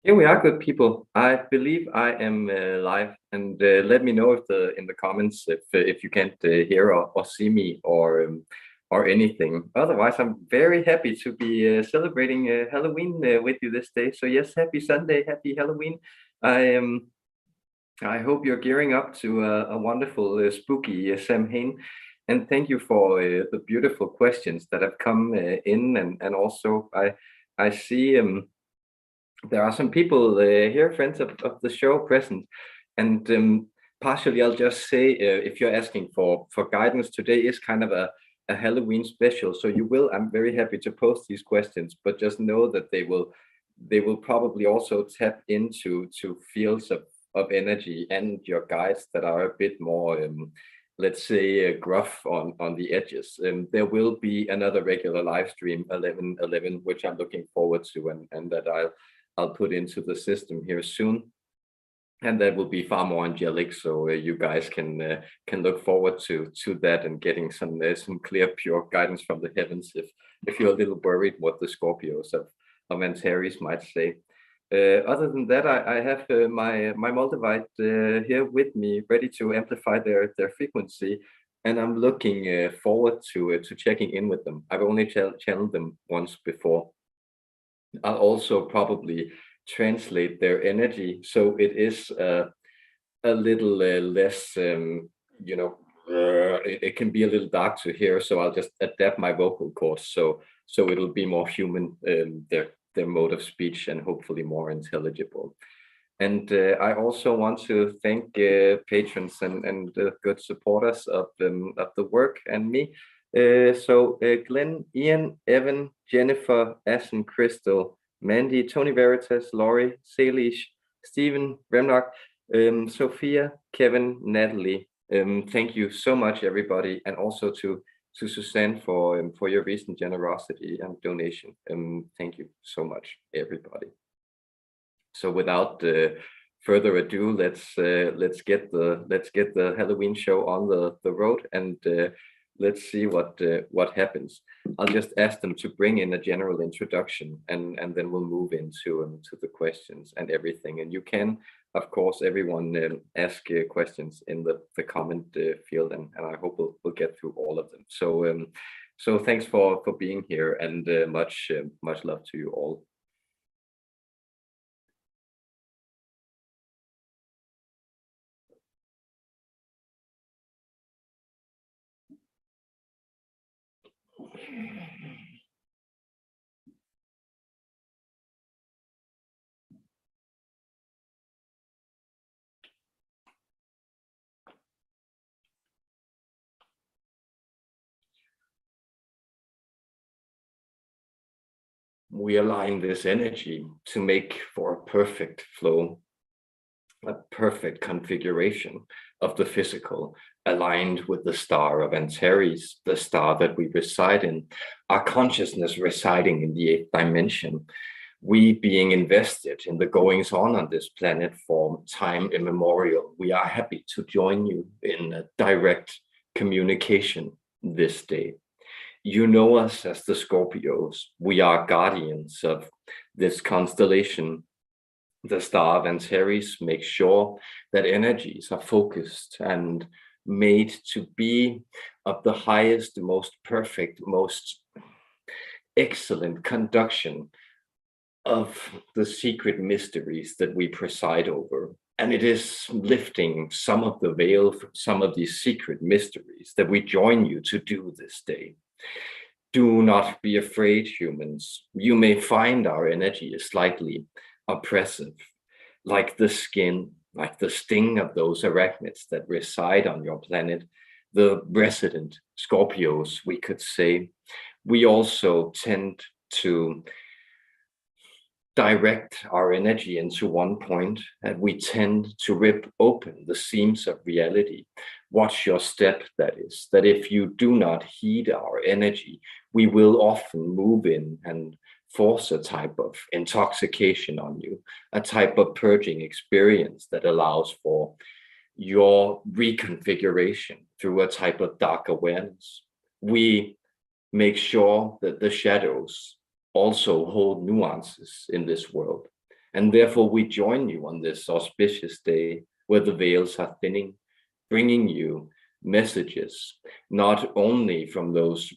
Here we are, good people. I believe I am live, and let me know if in the comments if you can't hear or see me or anything. Otherwise, I'm very happy to be celebrating Halloween with you this day. So yes, happy Sunday, happy Halloween. I I hope you're gearing up to a wonderful spooky Samhain, and thank you for the beautiful questions that have come in, and also I see. There are some people here, friends of the show present, and partially I'll just say if you're asking for guidance, today is kind of a Halloween special, so you will. I'm very happy to post these questions, but just know that they will probably also tap into fields of energy and your guides that are a bit more. Let's say gruff on the edges. There will be another regular live stream 11:11, which I'm looking forward to, and that I'll put into the system here soon, and that will be far more angelic. So you guys can look forward to that and getting some clear, pure guidance from the heavens. If you're a little worried what the Scorpios of Antares might say. Other than that, I have my multivite here with me, ready to amplify their frequency, and I'm looking forward to checking in with them. I've only channeled them once before. I'll also probably translate their energy, so it is a little less, it can be a little dark to hear. So I'll just adapt my vocal cords, so it'll be more human, their mode of speech, and hopefully more intelligible. And I also want to thank patrons and good supporters of the work and me. So Glenn, Ian, Evan, Jennifer, Ashen, Crystal, Mandy, Tony Veritas, Laurie, Salish, Stephen, Remnock, Sophia, Kevin, Natalie. Thank you so much, everybody, and also to Suzanne for your recent generosity and donation. Thank you so much, everybody. So without further ado, let's get the Halloween show on the road, and let's see what happens. I'll just ask them to bring in a general introduction, and then we'll move into to the questions and everything. And you can, of course, everyone ask questions in the comment field, and I hope we'll get through all of them. So thanks for being here, and much love to you all. We align this energy to make for a perfect flow, a perfect configuration of the physical, aligned with the star of Antares, the star that we reside in, our consciousness residing in the eighth dimension, we being invested in the goings on this planet for time immemorial. We are happy to join you in a direct communication this day. You know us as the Scorpios. We are guardians of this constellation. The star of Antares makes sure that energies are focused and made to be of the highest, most perfect, most excellent conduction of the secret mysteries that we preside over. And it is lifting some of the veil from some of these secret mysteries that we join you to do this day. Do not be afraid, humans. You may find our energy is slightly oppressive, like the skin, like the sting of those arachnids that reside on your planet, the resident Scorpios, we could say. We also tend to direct our energy into one point, and we tend to rip open the seams of reality. Watch your step, that is, that if you do not heed our energy, we will often move in and force a type of intoxication on you, a type of purging experience that allows for your reconfiguration through a type of dark awareness. We make sure that the shadows also hold nuances in this world, And therefore we join you on this auspicious day where the veils are thinning, bringing you messages, not only from those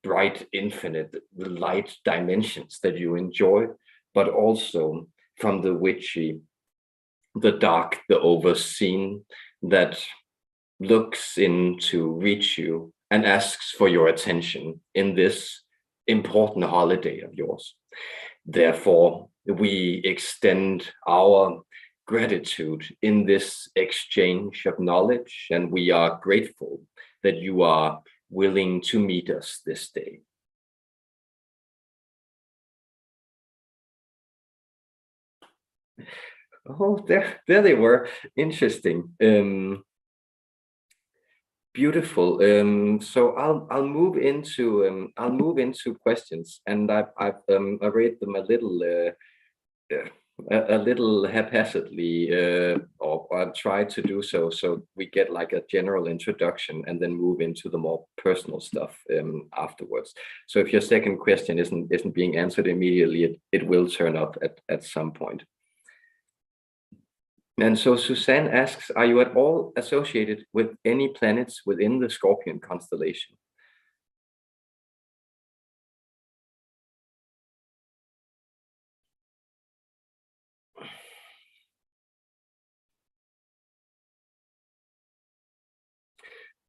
bright, infinite light dimensions that you enjoy, but also from the witchy, the dark, the overseen that looks in to reach you and asks for your attention in this important holiday of yours. Therefore, we extend our gratitude in this exchange of knowledge, and we are grateful that you are willing to meet us this day. Oh, there they were. Interesting. Beautiful. So I'll move into questions, and I've arrayed them a little haphazardly, or I've tried to do so we get like a general introduction and then move into the more personal stuff afterwards. So if your second question isn't being answered immediately, it will turn up at some point. And so Suzanne asks, are you at all associated with any planets within the Scorpion constellation?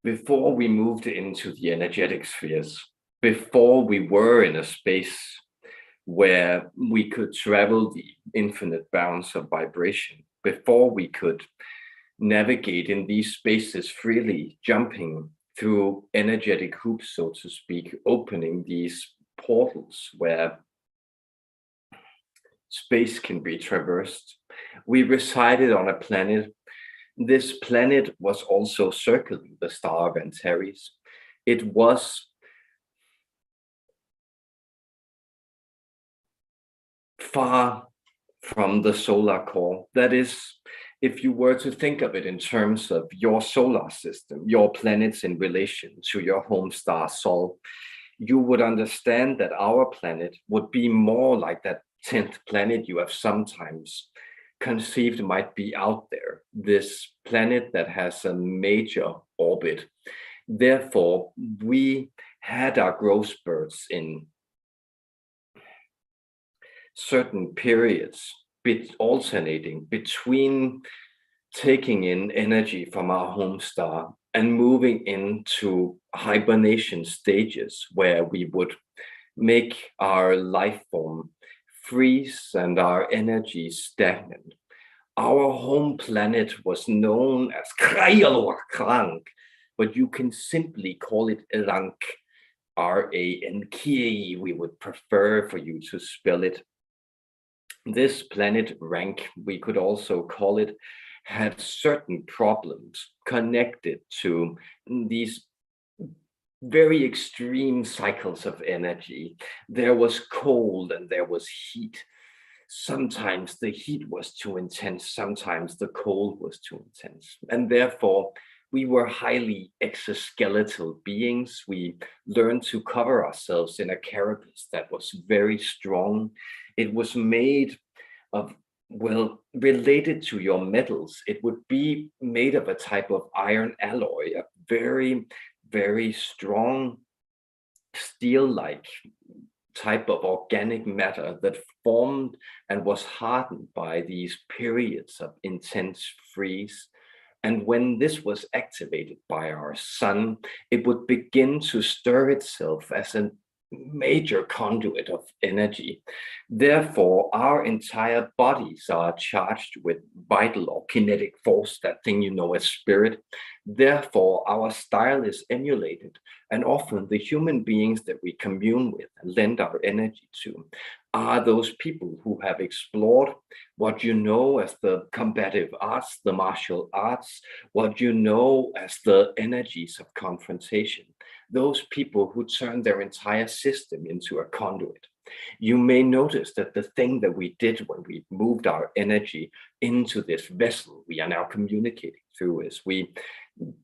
Before we moved into the energetic spheres, before we were in a space where we could travel the infinite bounds of vibration, before we could navigate in these spaces freely, jumping through energetic hoops, so to speak, opening these portals where space can be traversed. We resided on a planet. This planet was also circling the star of Antares. It was far from the solar core. That is, if you were to think of it in terms of your solar system, your planets in relation to your home star Sol, you would understand that our planet would be more like that 10th planet you have sometimes conceived might be out there, this planet that has a major orbit. Therefore, we had our growth spurts in certain periods, alternating between taking in energy from our home star and moving into hibernation stages where we would make our life form freeze and our energy stagnant. Our home planet was known as Krank, but you can simply call it Rank, R-A-N-K. We would prefer for you to spell it. This planet Rank, we could also call it, had certain problems connected to these very extreme cycles of energy. There was cold and there was heat. Sometimes the heat was too intense, sometimes the cold was too intense. And therefore, we were highly exoskeletal beings. We learned to cover ourselves in a carapace that was very strong. It was made of, well, related to your metals, it would be made of a type of iron alloy, a very, very strong steel-like type of organic matter that formed and was hardened by these periods of intense freeze. And when this was activated by our sun, it would begin to stir itself as a major conduit of energy. Therefore, our entire bodies are charged with vital or kinetic force, that thing you know as spirit. Therefore, our style is emulated, and often the human beings that we commune with and lend our energy to are those people who have explored what you know as the combative arts, the martial arts, what you know as the energies of confrontation, those people who turn their entire system into a conduit. You may notice that the thing that we did when we moved our energy into this vessel we are now communicating through is we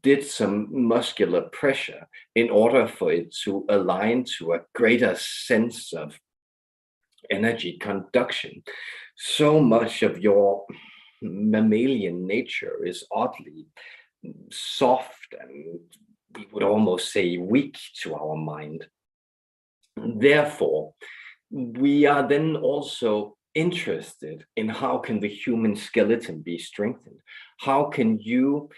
did some muscular pressure in order for it to align to a greater sense of energy conduction. so much of your mammalian nature is oddly soft and we would almost say weak to our mind. Therefore, we are then also interested in how can the human skeleton be strengthened? How can you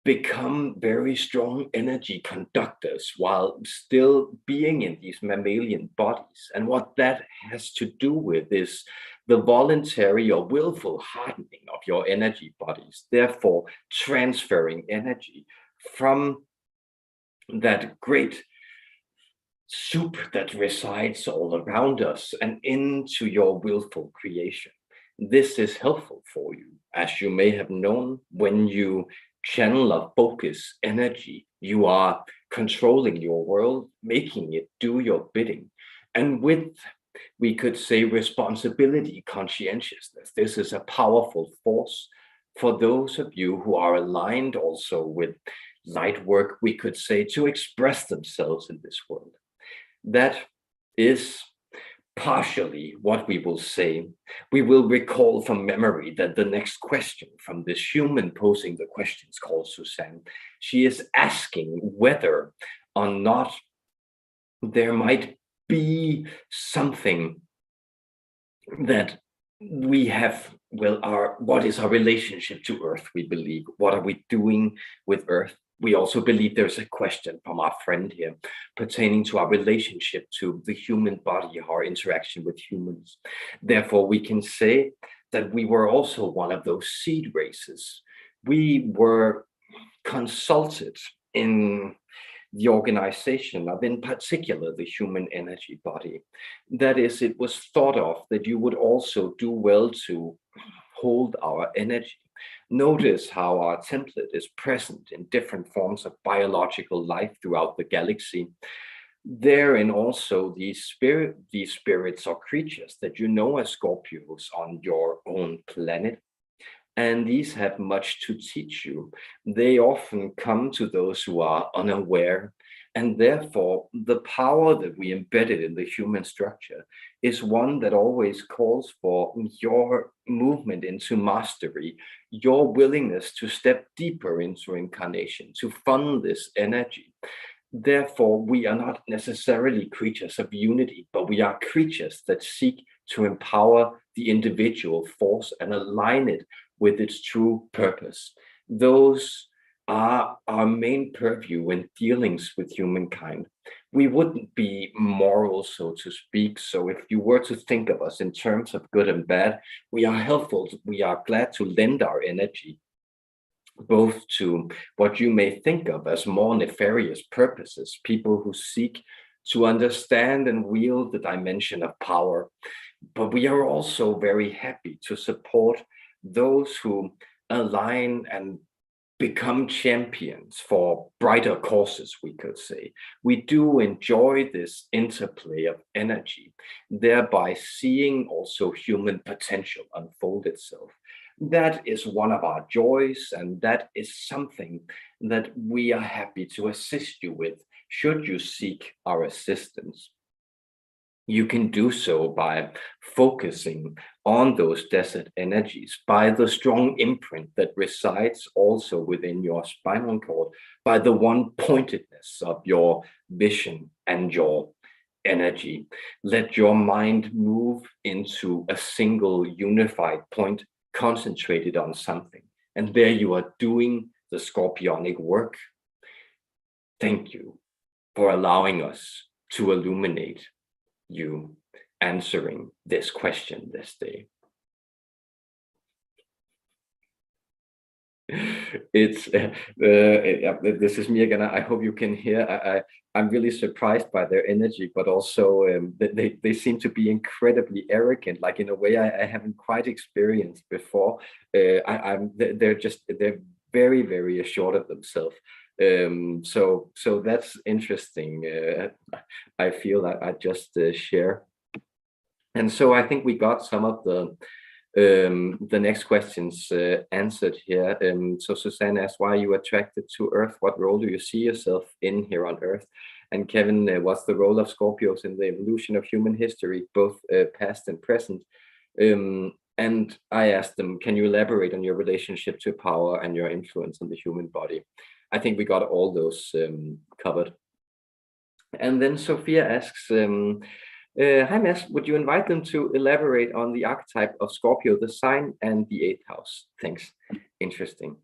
become very strong energy conductors while still being in these mammalian bodies? And what that has to do with is the voluntary or willful hardening of your energy bodies, therefore transferring energy from that great soup that resides all around us and into your willful creation. This is helpful for you. As you may have known, when you channel a focus energy, you are controlling your world, making it do your bidding. And with, we could say, responsibility conscientiousness, this is a powerful force for those of you who are aligned also with light work, we could say, to express themselves in this world. That is partially what we will say. We will recall from memory that the next question from this human posing the questions called Suzanne, she is asking whether or not there might be something that we have, well, what is our relationship to Earth, we believe? What are we doing with Earth? We also believe there's a question from our friend here pertaining to our relationship to the human body, our interaction with humans. Therefore, we can say that we were also one of those seed races. We were consulted in the organization of, in particular, the human energy body. That is, it was thought of that you would also do well to hold our energy. Notice how our template is present in different forms of biological life throughout the galaxy. Therein also these spirits or creatures that you know as Scorpios on your own planet. And these have much to teach you. They often come to those who are unaware, and therefore the power that we embedded in the human structure is one that always calls for your movement into mastery, your willingness to step deeper into incarnation, to fund this energy. Therefore, we are not necessarily creatures of unity, but we are creatures that seek to empower the individual force and align it with its true purpose. Those are our main purview in dealings with humankind. We wouldn't be moral, so to speak. So if you were to think of us in terms of good and bad, we are helpful. We are glad to lend our energy both to what you may think of as more nefarious purposes, people who seek to understand and wield the dimension of power. But we are also very happy to support those who align and become champions for brighter causes, we could say. We do enjoy this interplay of energy, thereby seeing also human potential unfold itself. That is one of our joys, and that is something that we are happy to assist you with, should you seek our assistance. You can do so by focusing on those desert energies, by the strong imprint that resides also within your spinal cord, by the one pointedness of your vision and your energy. Let your mind move into a single unified point, concentrated on something. And there you are doing the Scorpionic work. Thank you for allowing us to illuminate you answering this question this day. It's this is me again. I hope you can hear. I'm really surprised by their energy, but also they seem to be incredibly arrogant, like in a way I haven't quite experienced before. They're very, very assured of themselves. So that's interesting. I feel I just share. And so I think we got some of the next questions answered here. So Susanne asked, why are you attracted to Earth? What role do you see yourself in here on Earth? And Kevin, what's the role of Scorpios in the evolution of human history, both past and present? And I asked them, can you elaborate on your relationship to power and your influence on the human body? I think we got all those covered. And then Sophia asks, hi Mads, would you invite them to elaborate on the archetype of Scorpio, the sign, and the 8th house? Thanks. Interesting.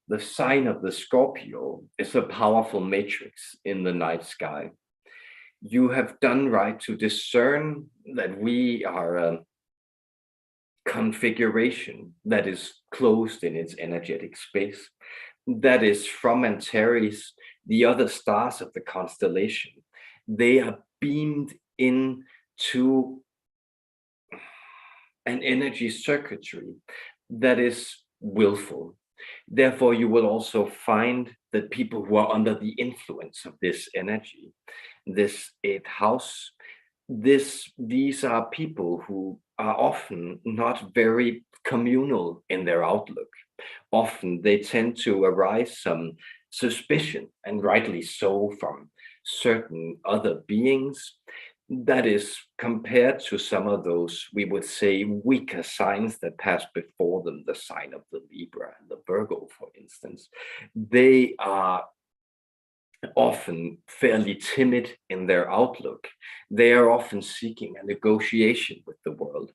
The sign of the Scorpio is a powerful matrix in the night sky. You have done right to discern that we are a configuration that is closed in its energetic space, that is from Antares, the other stars of the constellation. They are beamed in to an energy circuitry that is willful. Therefore, you will also find that people who are under the influence of this energy, this 8th house, these are people who are often not very communal in their outlook. Often they tend to arise some suspicion, and rightly so, from certain other beings. That is compared to some of those, we would say, weaker signs that pass before them, the sign of the Libra and the Virgo, for instance. They are often fairly timid in their outlook. They are often seeking a negotiation with the world.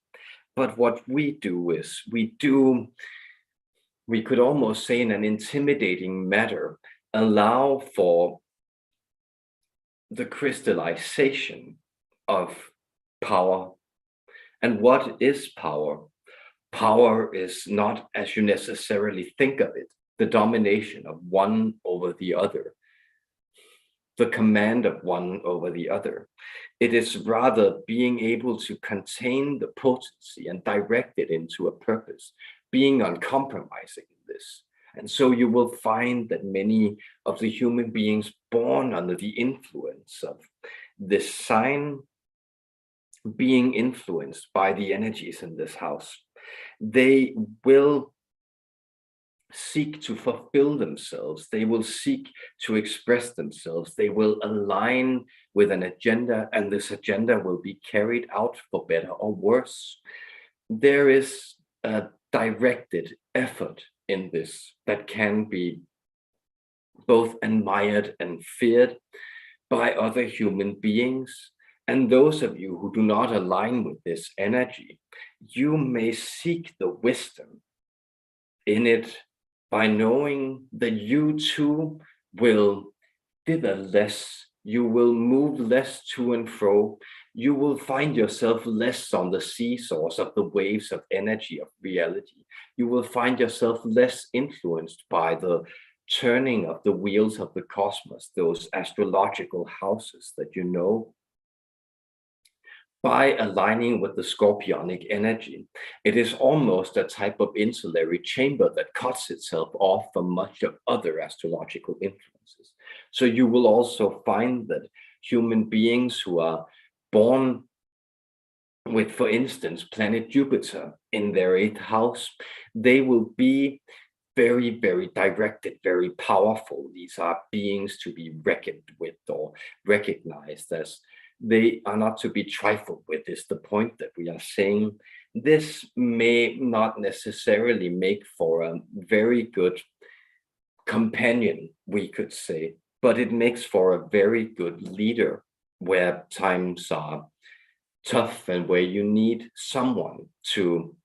But what we do is we could almost say in an intimidating manner, allow for the crystallization of power. And what is power? Power is not, as you necessarily think of it, the domination of one over the other, the command of one over the other. It is rather being able to contain the potency and direct it into a purpose, being uncompromising in this. And so you will find that many of the human beings born under the influence of this sign, being influenced by the energies in this house, they will seek to fulfill themselves. They will seek to express themselves. They will align with an agenda, and this agenda will be carried out for better or worse. There is a directed effort in this that can be both admired and feared by other human beings. And those of you who do not align with this energy, you may seek the wisdom in it by knowing that you too will dither less, you will move less to and fro, you will find yourself less on the seesaws of the waves of energy of reality. You will find yourself less influenced by the turning of the wheels of the cosmos, those astrological houses that you know. By aligning with the Scorpionic energy, it is almost a type of insulary chamber that cuts itself off from much of other astrological influences. So you will also find that human beings who are born with, for instance, planet Jupiter in their 8th house, they will be very, very directed, very powerful. These are beings to be reckoned with or recognized as. They are not to be trifled with, is the point that we are saying. This may not necessarily make for a very good companion, we could say, but it makes for a very good leader where times are tough and where you need someone to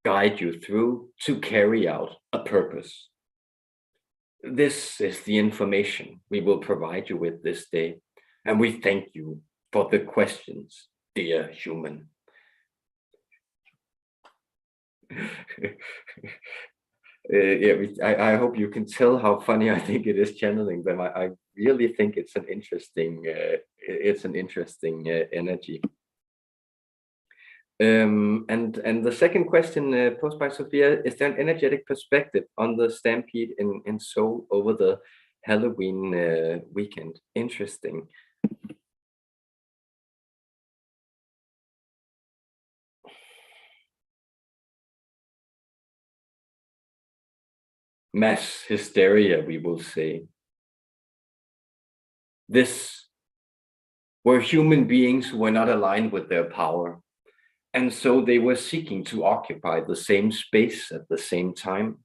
guide you through to carry out a purpose. This is the information we will provide you with this day. And we thank you for the questions, dear human. Yeah, I hope you can tell how funny I think it is channeling them. I really think it's an interesting energy. And the second question posed by Sophia: is there an energetic perspective on the stampede in Seoul over the Halloween weekend? Interesting. mass hysteria, we will say. This were human beings who were not aligned with their power. And so they were seeking to occupy the same space at the same time.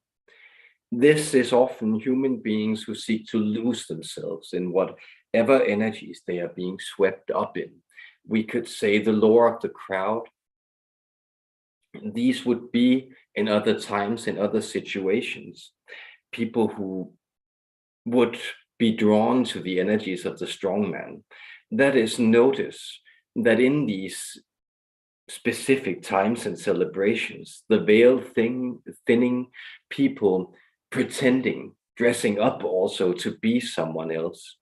This is often human beings who seek to lose themselves in whatever energies they are being swept up in. We could say the lore of the crowd. These would be in other times, in other situations, people who would be drawn to the energies of the strongman. That is, notice that in these specific times and celebrations, the veil thinning, people pretending, dressing up also to be someone else,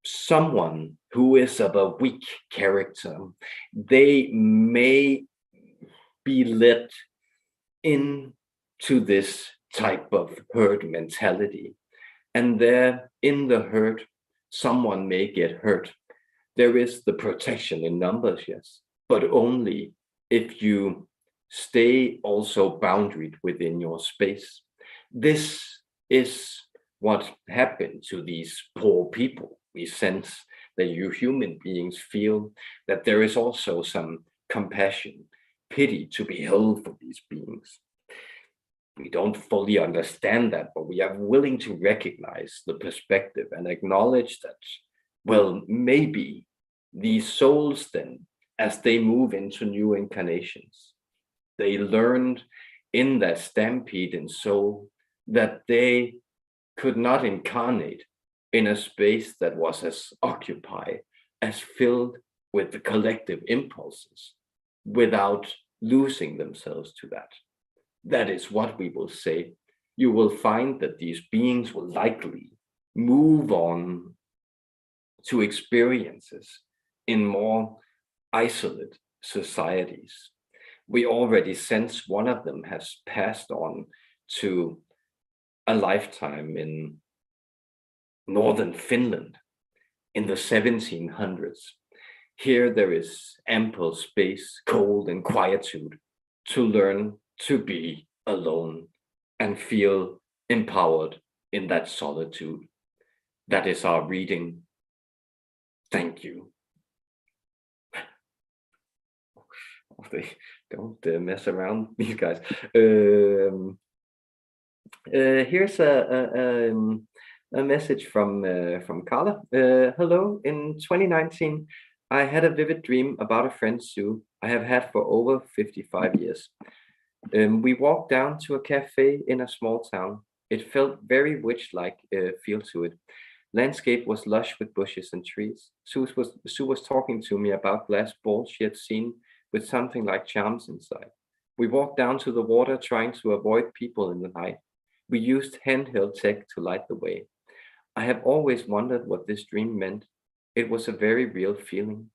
someone who is of a weak character. They may be led into this type of herd mentality. And there in the herd, someone may get hurt. There is the protection in numbers, yes, but only if you stay also boundaried within your space. This is what happened to these poor people. We sense that you human beings feel that there is also some compassion, pity to be held for these beings. We don't fully understand that, but we are willing to recognize the perspective and acknowledge that, well, maybe these souls then, as they move into new incarnations, they learned in that stampede in soul that they could not incarnate in a space that was as occupied, as filled with the collective impulses without losing themselves to that. That is what we will say. You will find that these beings will likely move on to experiences in more isolated societies. We already sense one of them has passed on to a lifetime in northern Finland in the 1700s. Here there is ample space, cold and quietude to learn to be alone and feel empowered in that solitude. That is our reading. Thank you. They don't mess around, these guys. Here's a message from Carla. Hello. In 2019, I had a vivid dream about a friend, Sue, I have had for over 55 years. We walked down to a cafe in a small town. It felt very witch-like feel to it. Landscape was lush with bushes and trees. Sue was talking to me about glass balls she had seen with something like charms inside. We walked down to the water trying to avoid people in the night. We used handheld tech to light the way. I have always wondered what this dream meant. It was a very real feeling.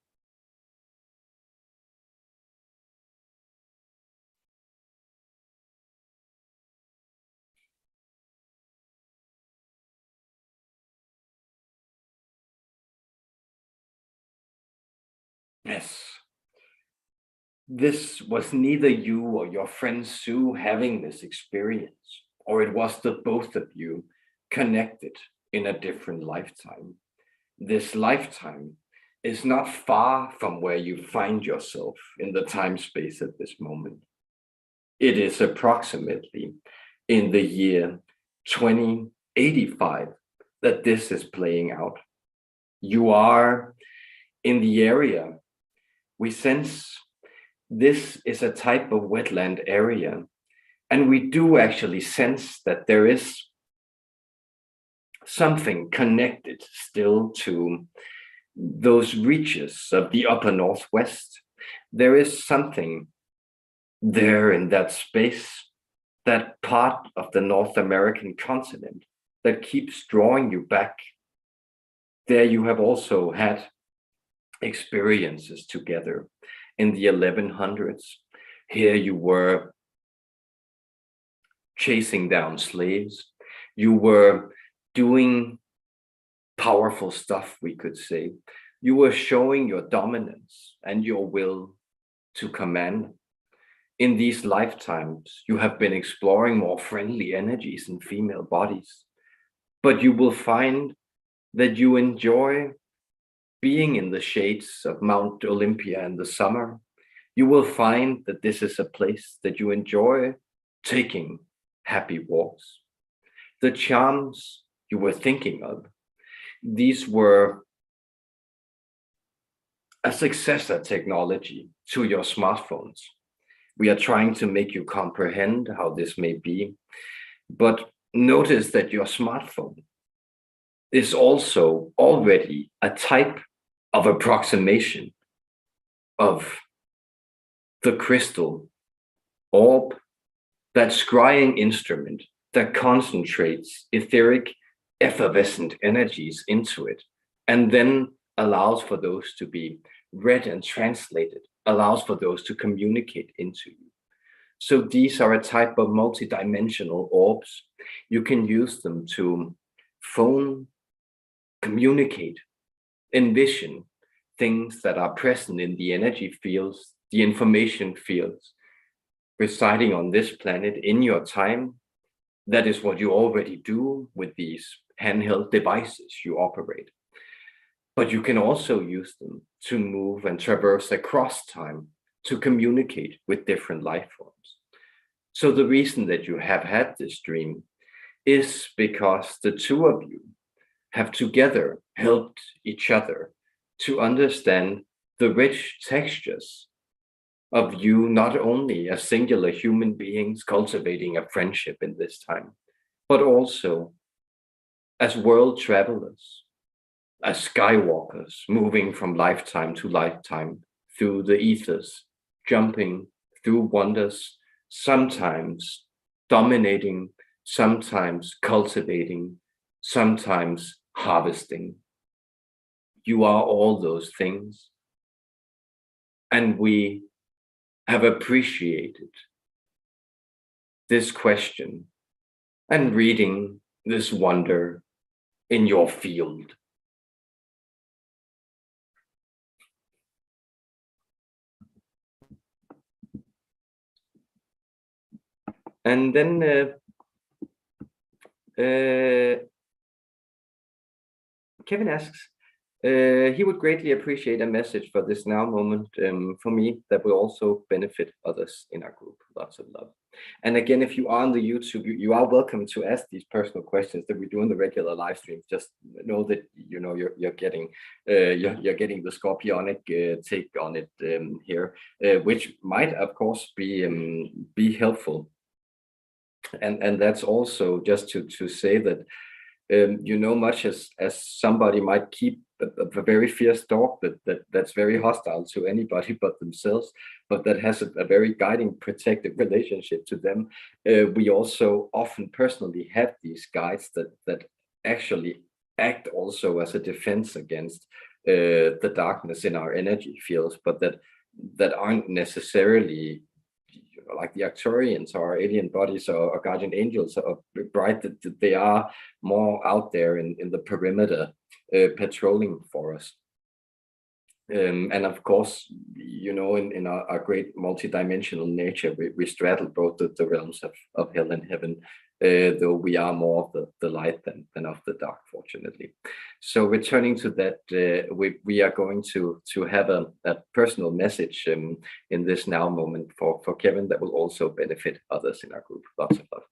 Yes. This was neither you or your friend Sue having this experience, or it was the both of you connected in a different lifetime. This lifetime is not far from where you find yourself in the time space at this moment. It is approximately in the year 2085 that this is playing out. You are in the area. We sense this is a type of wetland area, and we do actually sense that there is something connected still to those reaches of the upper northwest. There is something there in that space, that part of the North American continent that keeps drawing you back. There you have also had experiences together in the 1100s. Here you were chasing down slaves. You were doing powerful stuff, we could say. You were showing your dominance and your will to command. In these lifetimes, you have been exploring more friendly energies in female bodies, but you will find that you enjoy being in the shades of Mount Olympia in the summer. You will find that this is a place that you enjoy taking happy walks. The charms you were thinking of, these were a successor technology to your smartphones. We are trying to make you comprehend how this may be, but notice that your smartphone is also already a type of approximation of the crystal orb, that scrying instrument that concentrates etheric, effervescent energies into it, and then allows for those to be read and translated, allows for those to communicate into you. So these are a type of multidimensional orbs. You can use them to phone, communicate, envision things that are present in the energy fields, the information fields residing on this planet in your time. That is what you already do with these handheld devices you operate. But you can also use them to move and traverse across time to communicate with different life forms. So the reason that you have had this dream is because the two of you have together helped each other to understand the rich textures of you, not only as singular human beings cultivating a friendship in this time, but also as world travelers, as skywalkers moving from lifetime to lifetime through the ethers, jumping through wonders, sometimes dominating, sometimes cultivating, sometimes harvesting. You are all those things. And we have appreciated this question and reading this wonder in your field. And then Kevin asks, he would greatly appreciate a message for this now moment for me that will also benefit others in our group. Lots of love. And again, if you are on the YouTube, you are welcome to ask these personal questions that we do in the regular live streams. Just know that you're getting the Scorpionic take on it here, which might of course be helpful. And that's also just to say that much as somebody might keep a very fierce dog that's very hostile to anybody but themselves, but that has a very guiding, protective relationship to them. We also often personally have these guides that actually act also as a defense against the darkness in our energy fields, but that aren't necessarily like the Arcturians or alien bodies or guardian angels or bright, that they are more out there in the perimeter patrolling for us. And of course, in our great multidimensional nature, we straddle both the realms of hell and heaven, though we are more of the light than of the dark, fortunately. So returning to that, we are going to have a personal message in this now moment for Kevin that will also benefit others in our group. Lots of love.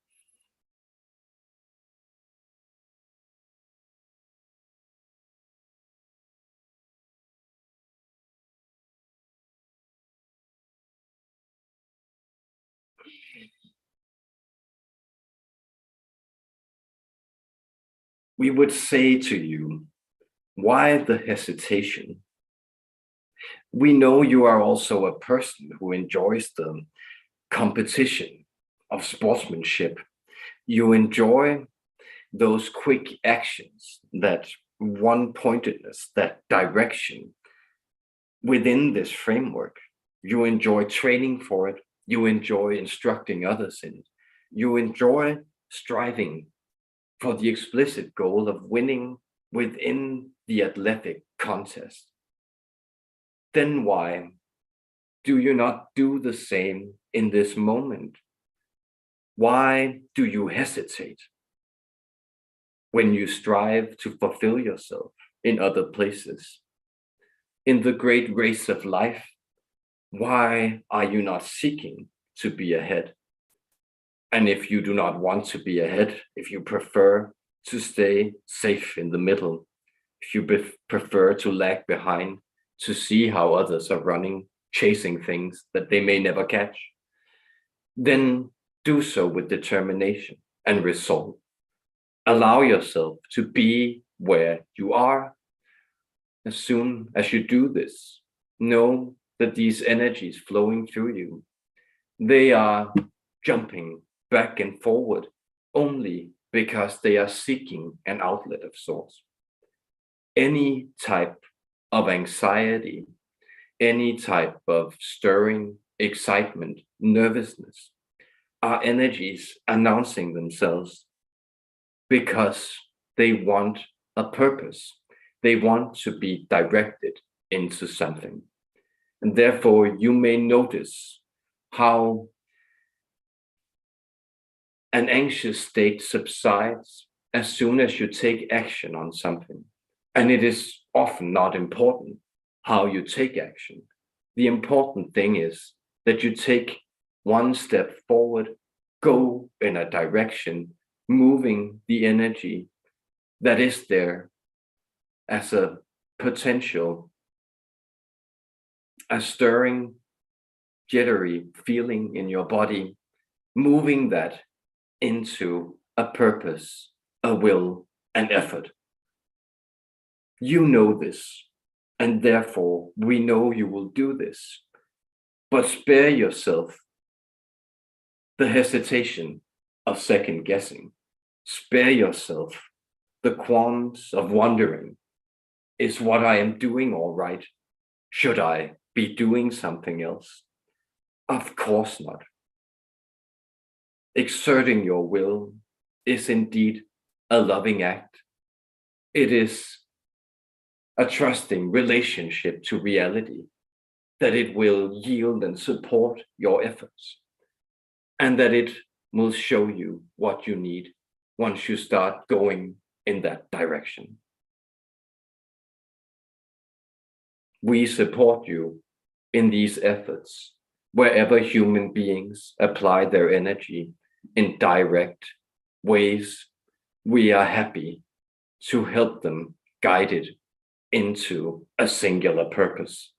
We would say to you, why the hesitation? We know you are also a person who enjoys the competition of sportsmanship. You enjoy those quick actions, that one pointedness, that direction within this framework. You enjoy training for it. You enjoy instructing others in it. You enjoy striving for the explicit goal of winning within the athletic contest. Then why do you not do the same in this moment? Why do you hesitate when you strive to fulfill yourself in other places? In the great race of life, why are you not seeking to be ahead? And if you do not want to be ahead, if you prefer to stay safe in the middle, if you prefer to lag behind, to see how others are running, chasing things that they may never catch, then do so with determination and resolve. Allow yourself to be where you are. As soon as you do this, know that these energies flowing through you, they are jumping back and forward only because they are seeking an outlet of sorts. Any type of anxiety, any type of stirring, excitement, nervousness are energies announcing themselves because they want a purpose. They want to be directed into something. And therefore, you may notice how an anxious state subsides as soon as you take action on something. And it is often not important how you take action. The important thing is that you take one step forward, go in a direction, moving the energy that is there as a potential, a stirring, jittery feeling in your body, moving that into a purpose, a will, an effort. You know this, and therefore we know you will do this. But spare yourself the hesitation of second guessing. Spare yourself the qualms of wondering, is what I am doing all right? Should I be doing something else? Of course not. Exerting your will is indeed a loving act. It is a trusting relationship to reality, that it will yield and support your efforts, and that it will show you what you need once you start going in that direction. We support you in these efforts wherever human beings apply their energy in direct ways. We are happy to help them guide it into a singular purpose.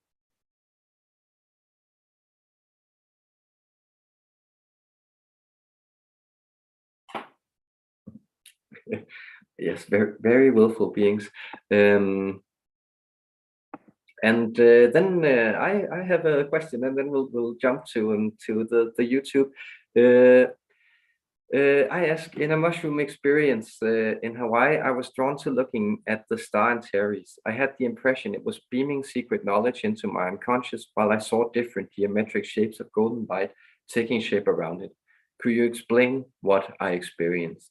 Yes, very, very willful beings. Then I have a question, and then we'll jump to the YouTube. I ask, in a mushroom experience in Hawaii, I was drawn to looking at the star Antares. I had the impression it was beaming secret knowledge into my unconscious while I saw different geometric shapes of golden light taking shape around it. Could you explain what I experienced?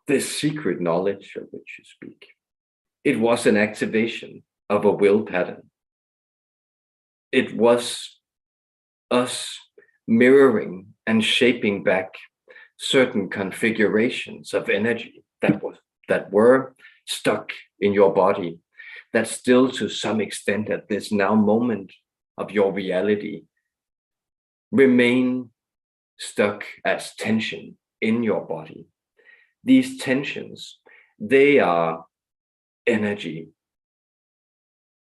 This secret knowledge of which you speak, it was an activation of a will pattern. It was us mirroring and shaping back certain configurations of energy that were stuck in your body, that still to some extent at this now moment of your reality remain stuck as tension in your body. These tensions, they are energy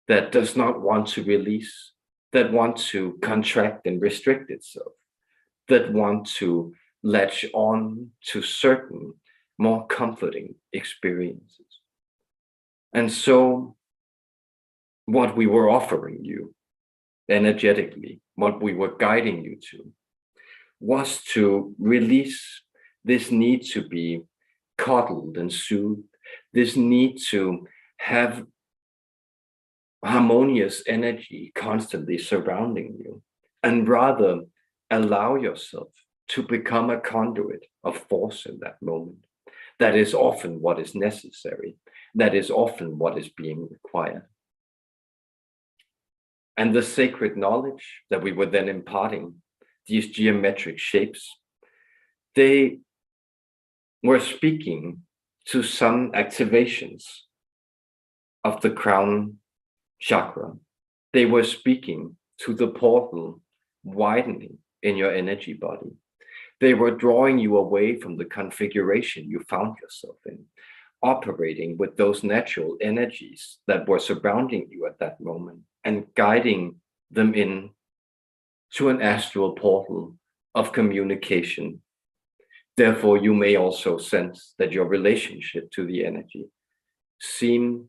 that does not want to release, that want to contract and restrict itself, that want to latch on to certain more comforting experiences. And so what we were offering you energetically, what we were guiding you to, was to release this need to be coddled and soothed, this need to have harmonious energy constantly surrounding you, and rather allow yourself to become a conduit of force in that moment. That is often what is necessary. That is often what is being required. And the sacred knowledge that we were then imparting, these geometric shapes, they were speaking to some activations of the crown chakra. They were speaking to the portal widening in your energy body. They were drawing you away from the configuration you found yourself in, operating with those natural energies that were surrounding you at that moment and guiding them in to an astral portal of communication. Therefore, you may also sense that your relationship to the energy seems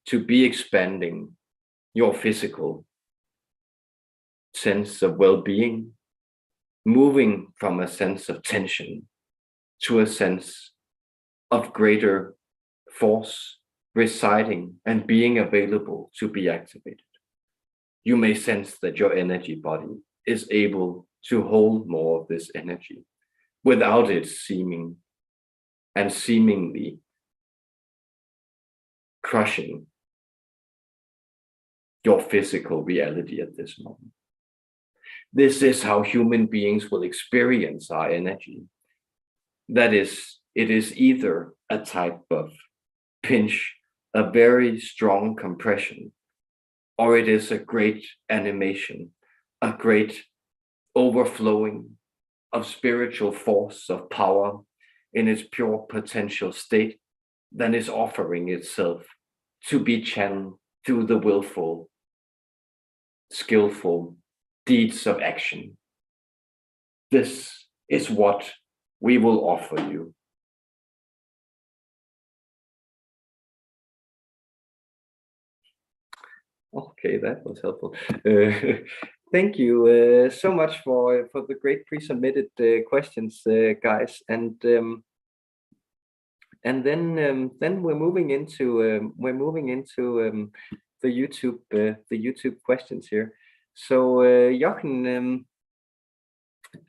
to be expanding your physical sense of well-being, moving from a sense of tension to a sense of greater force residing and being available to be activated. You may sense that your energy body is able to hold more of this energy without it seeming and seemingly crushing your physical reality at this moment. This is how human beings will experience our energy. That is, it is either a type of pinch, a very strong compression, or it is a great animation, a great overflowing of spiritual force, of power in its pure potential state that is offering itself to be channeled through the willful, skillful deeds of action. This is what we will offer you. Okay, that was helpful. Thank you so much for the great pre-submitted questions, guys. And then we're moving into the YouTube questions here. So Jochen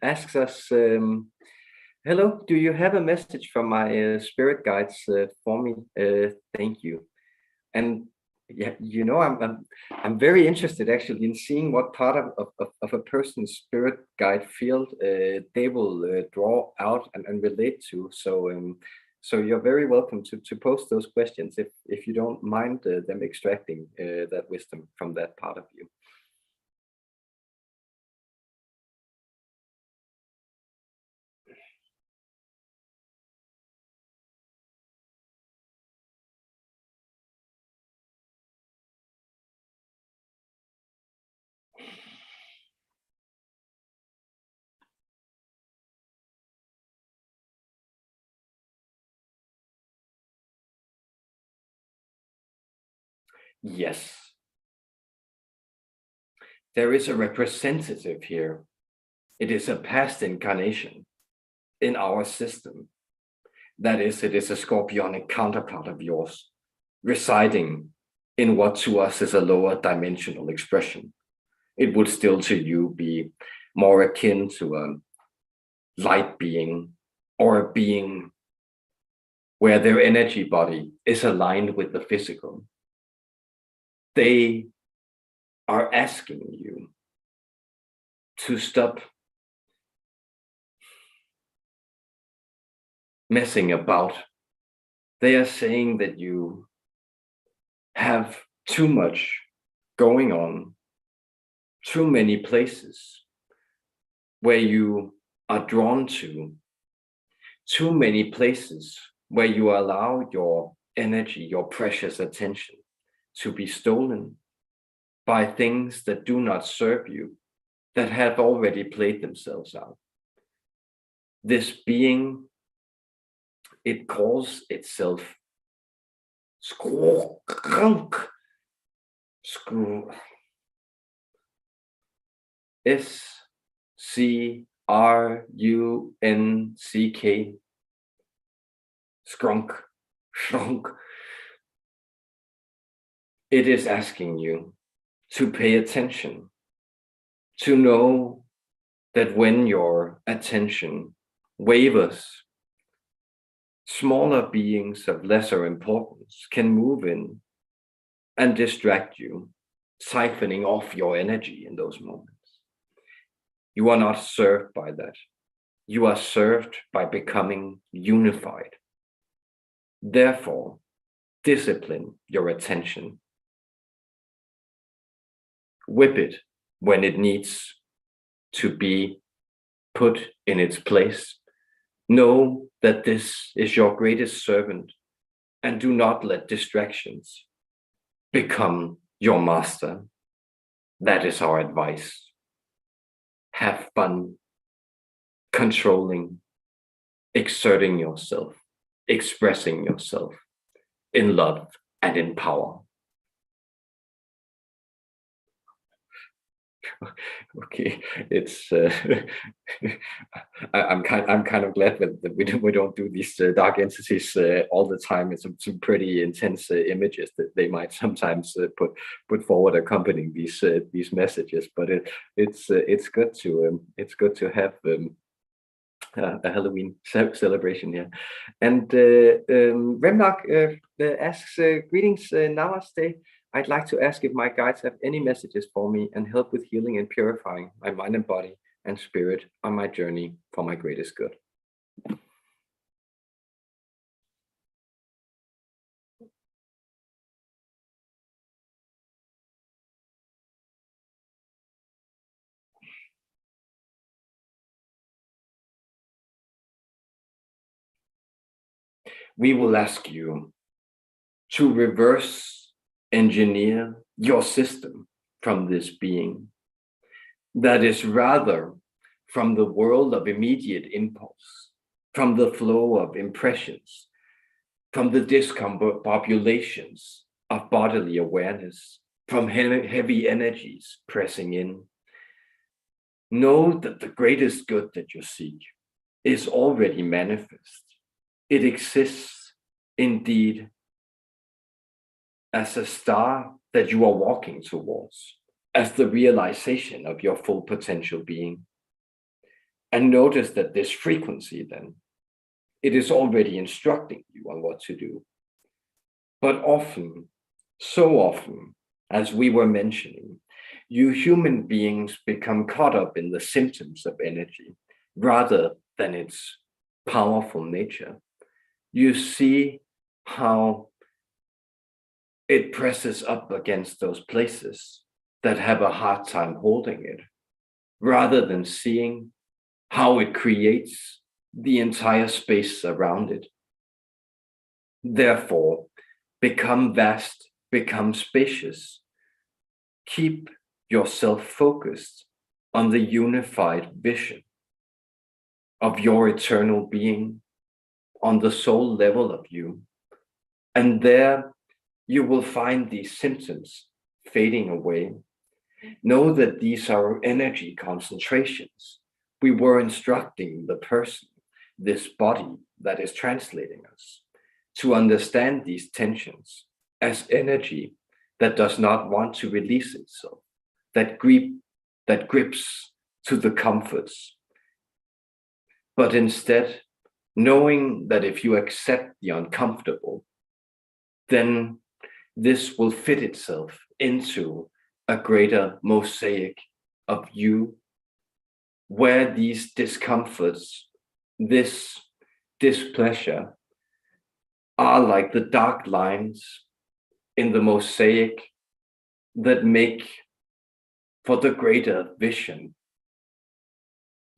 asks us, hello, do you have a message from my spirit guides for me? Thank you. And yeah, you know, I'm very interested actually in seeing what part of a person's spirit guide field they will draw out and relate to. So you're very welcome to post those questions if you don't mind them extracting that wisdom from that part of you. Yes. There is a representative here. It is a past incarnation in our system. That is, it is a Scorpionic counterpart of yours, residing in what to us is a lower dimensional expression. It would still to you be more akin to a light being or a being where their energy body is aligned with the physical. They are asking you to stop messing about. They are saying that you have too much going on, too many places where you are drawn to, too many places where you allow your energy, your precious attention to be stolen by things that do not serve you, that have already played themselves out. This being, it calls itself Skrunk. SCRUNCK. Skrunk. It is asking you to pay attention, to know that when your attention wavers, smaller beings of lesser importance can move in and distract you, siphoning off your energy in those moments. You are not served by that. You are served by becoming unified. Therefore, discipline your attention. Whip it when it needs to be put in its place. Know that this is your greatest servant, and do not let distractions become your master. That is our advice. Have fun controlling, exerting yourself, expressing yourself in love and in power. Okay, it's I'm kind of glad that we don't do these dark entities all the time. It's some pretty intense images that they might sometimes put forward accompanying these messages. But it's good to have a Halloween celebration here. And Remnock asks, greetings, namaste. I'd like to ask if my guides have any messages for me and help with healing and purifying my mind and body and spirit on my journey for my greatest good. We will ask you to reverse engineer your system from this being that is rather from the world of immediate impulse, from the flow of impressions, from the discombobulations of bodily awareness, from heavy energies pressing in. Know that the greatest good that you seek is already manifest. It exists indeed as a star that you are walking towards, as the realization of your full potential being. And notice that this frequency then, it is already instructing you on what to do. But often, so often, as we were mentioning, you human beings become caught up in the symptoms of energy rather than its powerful nature. You see how it presses up against those places that have a hard time holding it, rather than seeing how it creates the entire space around it. Therefore, become vast, become spacious. Keep yourself focused on the unified vision of your eternal being, on the soul level of you. And there you will find these symptoms fading away. Know that these are energy concentrations. We were instructing the person, this body that is translating us, to understand these tensions as energy that does not want to release itself, that grips to the comforts. But instead, knowing that if you accept the uncomfortable, then this will fit itself into a greater mosaic of you, where these discomforts, this displeasure, are like the dark lines in the mosaic that make for the greater vision,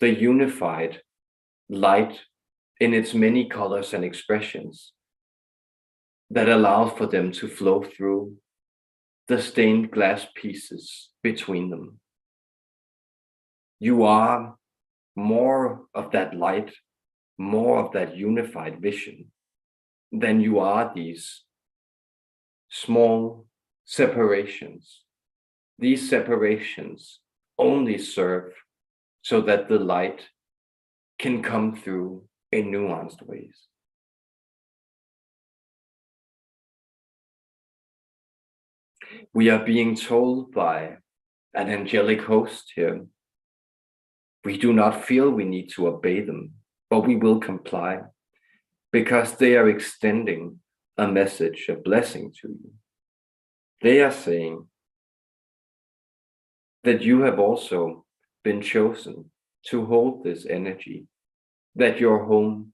the unified light in its many colors and expressions that allow for them to flow through the stained glass pieces between them. You are more of that light, more of that unified vision than you are these small separations. These separations only serve so that the light can come through in nuanced ways. We are being told by an angelic host here We do not feel we need to obey them, but we will comply because they are extending a message of blessing to you. They are saying that you have also been chosen to hold this energy, that your home,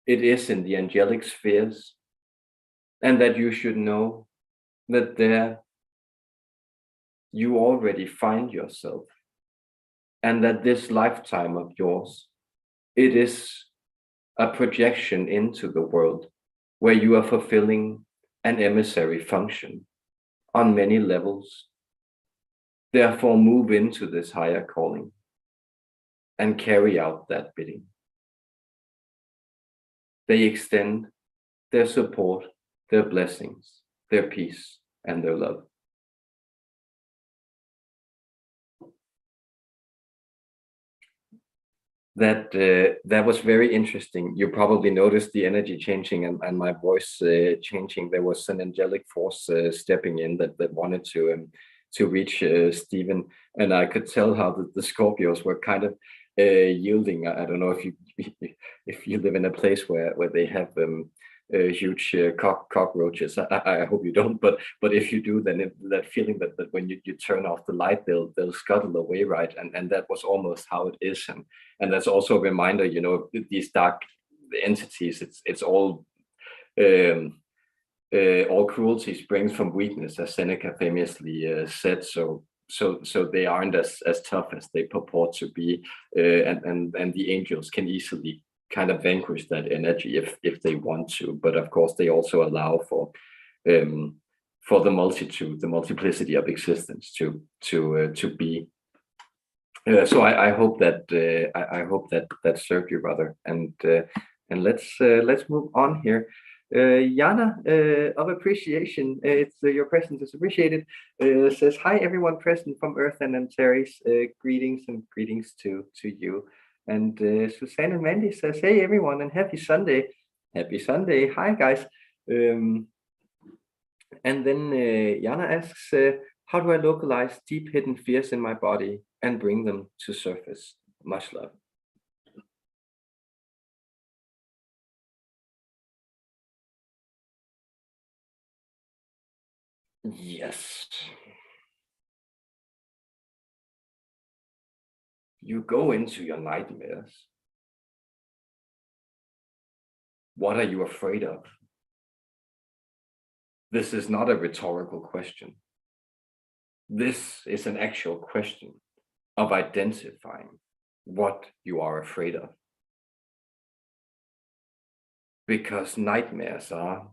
it is in the angelic spheres, and that you should know that there you already find yourself, and that this lifetime of yours, it is a projection into the world where you are fulfilling an emissary function on many levels. Therefore, move into this higher calling and carry out that bidding. They extend their support, their blessings, their peace, and their love. That was very interesting. You probably noticed the energy changing and my voice changing. There was an angelic force stepping in that wanted to reach Stephen, and I could tell how the Scorpios were kind of yielding. I don't know if you live in a place where they have huge cockroaches. I hope you don't, but if you do, then that feeling that when you turn off the light, they'll scuttle away, right? And that was almost how it is, and that's also a reminder, you know, these dark entities. It's all cruelty springs from weakness, as Seneca famously said. So they aren't as tough as they purport to be, and the angels can easily kind of vanquish that energy if they want to. But of course, they also allow for the multitude, the multiplicity of existence to be. So I hope that I hope that served you, brother. And let's move on here. Jana, of appreciation, it's your presence is appreciated. Says hi everyone present from Earth and Antares. Greetings and greetings to you. And Suzanne and Mandy says, hey everyone, and happy Sunday. Happy Sunday. Hi guys. And then Jana asks, how do I localize deep hidden fears in my body and bring them to surface? Much love. Yes. You go into your nightmares. What are you afraid of? This is not a rhetorical question. This is an actual question of identifying what you are afraid of. Because nightmares are,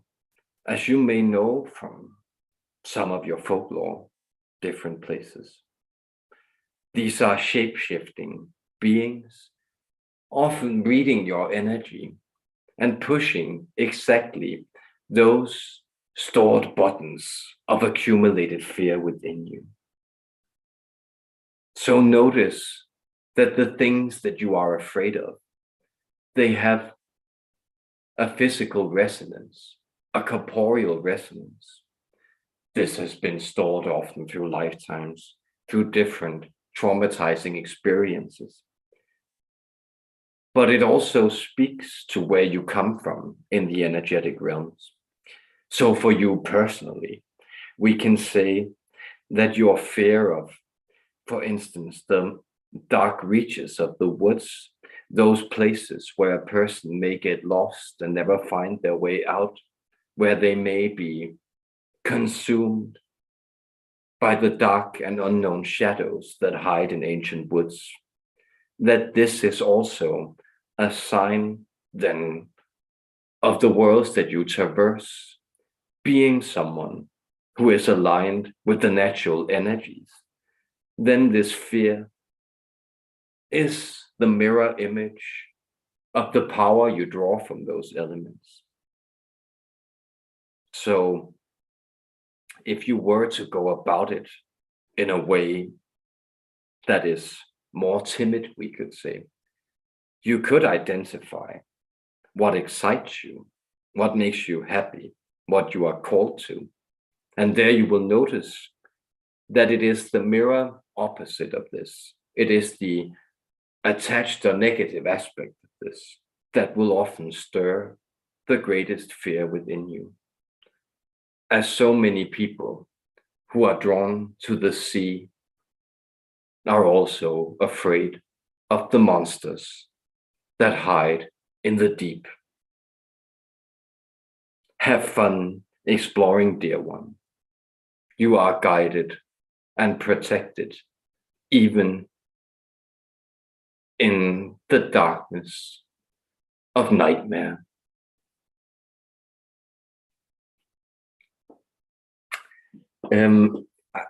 as you may know from some of your folklore, different places. These are shape-shifting beings, often reading your energy and pushing exactly those stored buttons of accumulated fear within you. So notice that the things that you are afraid of, they have a physical resonance, a corporeal resonance. This has been stored often through lifetimes, through different traumatizing experiences. But it also speaks to where you come from in the energetic realms. So for you personally, we can say that your fear of, for instance, the dark reaches of the woods, those places where a person may get lost and never find their way out, where they may be consumed by the dark and unknown shadows that hide in ancient woods, that this is also a sign then of the worlds that you traverse, being someone who is aligned with the natural energies. Then this fear is the mirror image of the power you draw from those elements. So if you were to go about it in a way that is more timid, we could say, you could identify what excites you, what makes you happy, what you are called to. And there you will notice that it is the mirror opposite of this. It is the attached a negative aspect of this that will often stir the greatest fear within you. As so many people who are drawn to the sea are also afraid of the monsters that hide in the deep. Have fun exploring, dear one. You are guided and protected, even in the darkness of nightmare.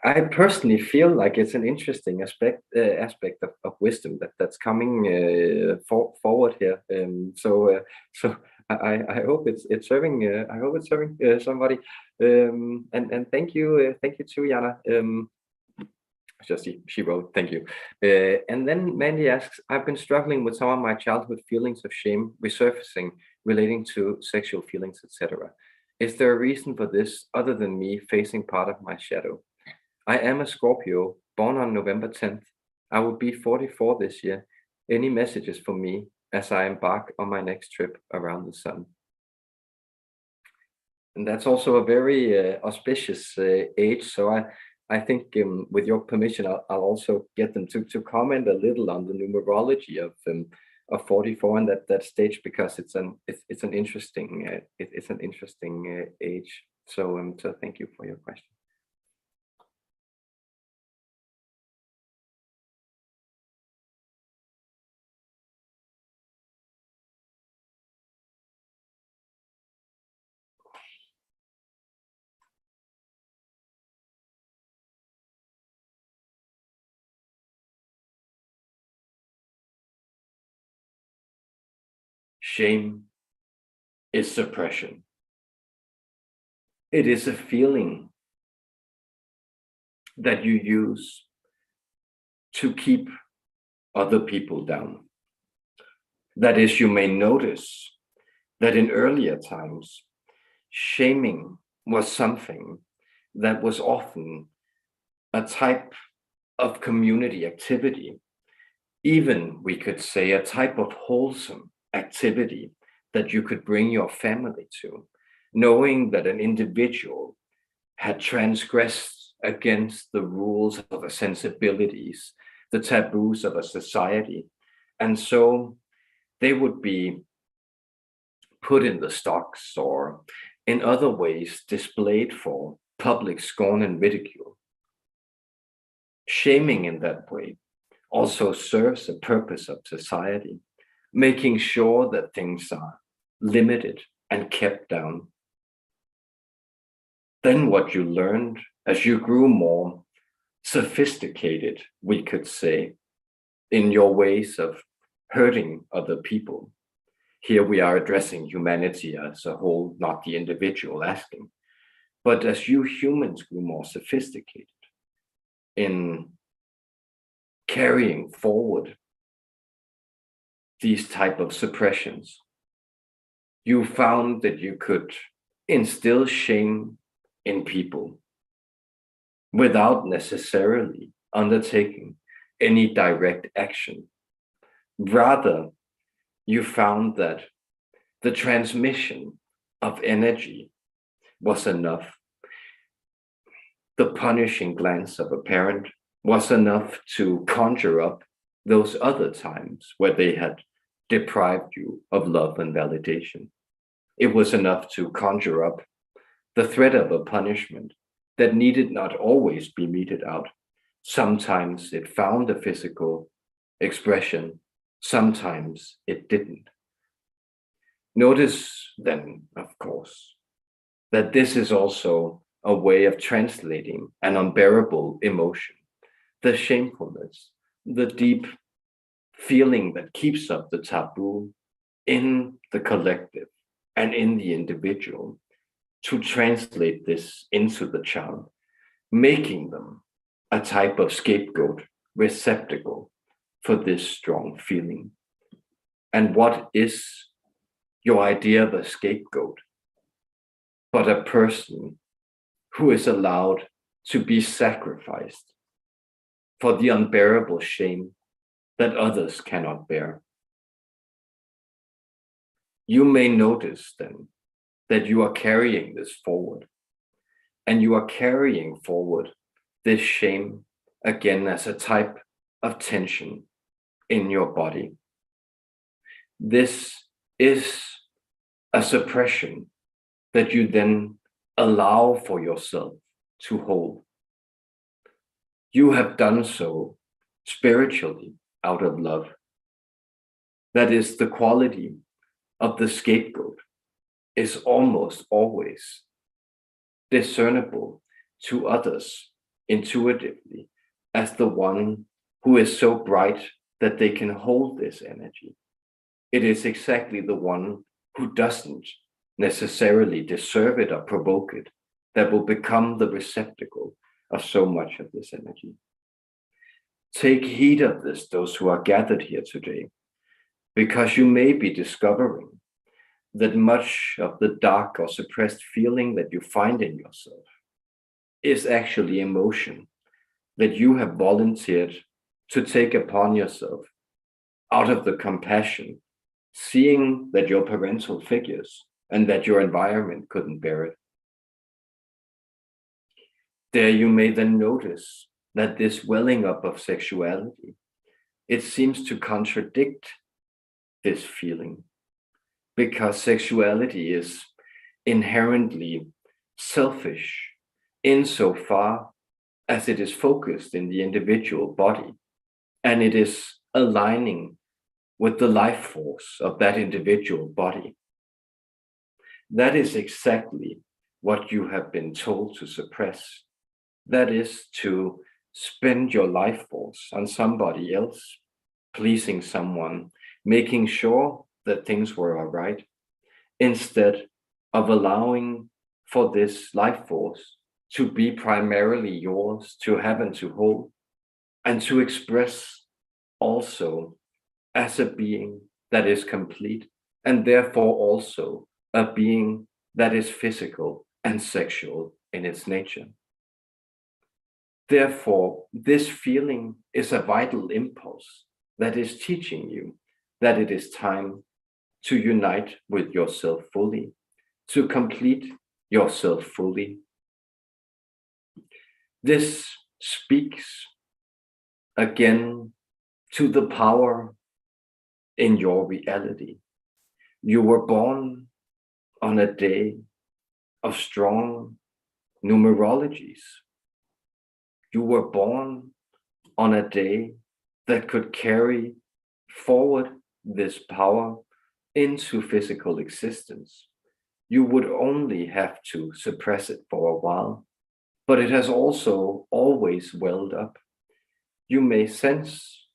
I personally feel like it's an interesting aspect of wisdom that's coming forward here. So I hope it's serving. I hope it's serving somebody. And thank you too, Jana. Just she wrote, thank you. And then Mandy asks, I've been struggling with some of my childhood feelings of shame resurfacing relating to sexual feelings, etc. Is there a reason for this other than me facing part of my shadow? I am a Scorpio, born on November 10th. I will be 44 this year. Any messages for me as I embark on my next trip around the sun? And that's also a very auspicious age. So I think with your permission, I'll also get them to comment a little on the numerology of 44 and that stage, because it's an interesting age. So thank you for your question. Shame is suppression. It is a feeling that you use to keep other people down. That is, you may notice that in earlier times, shaming was something that was often a type of community activity. Even, we could say, a type of wholesome activity that you could bring your family to, knowing that an individual had transgressed against the rules of the sensibilities, the taboos of a society. And so they would be put in the stocks or in other ways displayed for public scorn and ridicule. Shaming in that way also serves a purpose of society, making sure that things are limited and kept down. Then what you learned as you grew more sophisticated, we could say, in your ways of hurting other people. Here we are addressing humanity as a whole, not the individual asking. But as you humans grew more sophisticated in carrying forward these type of suppressions, you found that you could instill shame in people without necessarily undertaking any direct action. Rather, you found that the transmission of energy was enough. The punishing glance of a parent was enough to conjure up those other times where they had deprived you of love and validation. It was enough to conjure up the threat of a punishment that needed not always be meted out. Sometimes it found a physical expression, sometimes it didn't. Notice then, of course, that this is also a way of translating an unbearable emotion, the shamefulness, the deep feeling that keeps up the taboo in the collective and in the individual, to translate this into the child, making them a type of scapegoat receptacle for this strong feeling. And what is your idea of a scapegoat but a person who is allowed to be sacrificed for the unbearable shame that others cannot bear. You may notice then that you are carrying this forward, and you are carrying forward this shame again as a type of tension in your body. This is a suppression that you then allow for yourself to hold. You have done so spiritually out of love. That is, the quality of the scapegoat is almost always discernible to others intuitively as the one who is so bright that they can hold this energy. It is exactly the one who doesn't necessarily deserve it or provoke it that will become the receptacle of so much of this energy. Take heed of this, those who are gathered here today, because you may be discovering that much of the dark or suppressed feeling that you find in yourself is actually emotion that you have volunteered to take upon yourself out of the compassion, seeing that your parental figures and that your environment couldn't bear it. There you may then notice that this welling up of sexuality, it seems to contradict this feeling, because sexuality is inherently selfish insofar as it is focused in the individual body, and it is aligning with the life force of that individual body. That is exactly what you have been told to suppress. That is to spend your life force on somebody else, pleasing someone, making sure that things were all right, instead of allowing for this life force to be primarily yours, to have and to hold, and to express also as a being that is complete, and therefore also a being that is physical and sexual in its nature. Therefore, this feeling is a vital impulse that is teaching you that it is time to unite with yourself fully, to complete yourself fully. This speaks again to the power in your reality. You were born on a day of strong numerologies. You were born on a day that could carry forward this power into physical existence. You would only have to suppress it for a while, but it has also always welled up. You may sense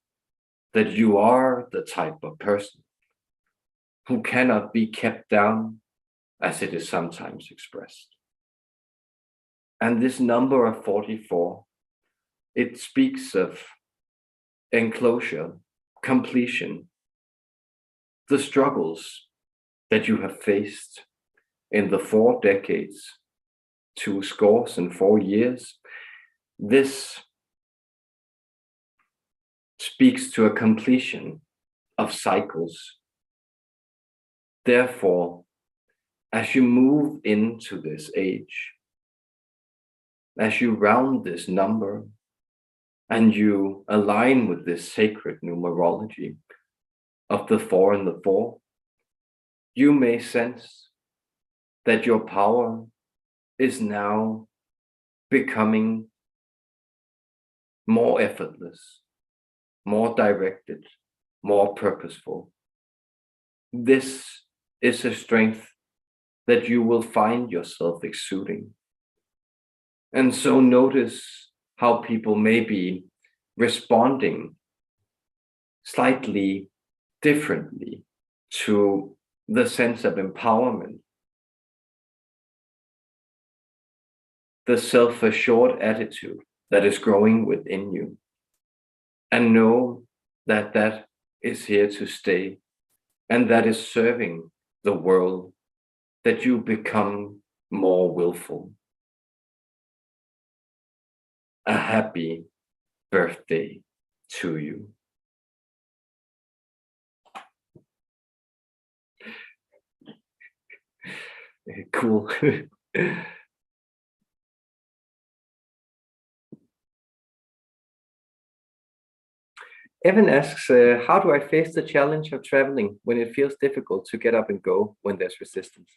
that you are the type of person who cannot be kept down, as it is sometimes expressed. And this number of 44, it speaks of enclosure, completion, the struggles that you have faced in the 4 decades, 2 scores and 4 years. This speaks to a completion of cycles. Therefore, as you move into this age, as you round this number and you align with this sacred numerology of the 4 and the 4, you may sense that your power is now becoming more effortless, more directed, more purposeful. This is a strength that you will find yourself exuding. And so notice how people may be responding slightly differently to the sense of empowerment, the self-assured attitude that is growing within you. And know that that is here to stay, and that is serving the world, that you become more willful. A happy birthday to you. Cool. Evan asks, how do I face the challenge of traveling when it feels difficult to get up and go when there's resistance?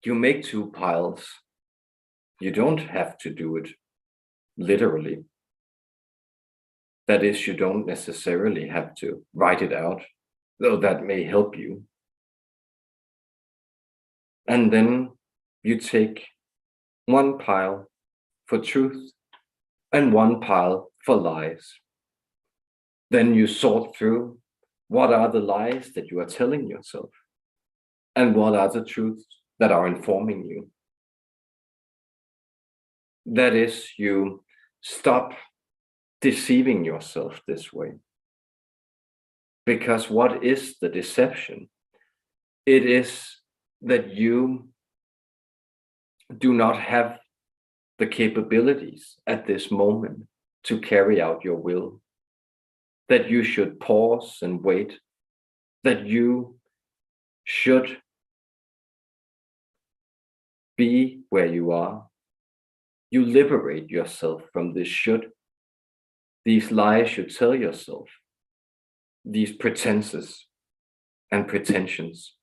You make two piles. You don't have to do it literally. That is, you don't necessarily have to write it out, though that may help you. And then you take one pile for truth and one pile for lies. Then you sort through what are the lies that you are telling yourself and what are the truths that are informing you. That is, you stop deceiving yourself this way. Because what is the deception? It is that you do not have the capabilities at this moment to carry out your will, that you should pause and wait, that you should be where you are. You liberate yourself from this should. These lies you tell yourself, these pretenses and pretensions.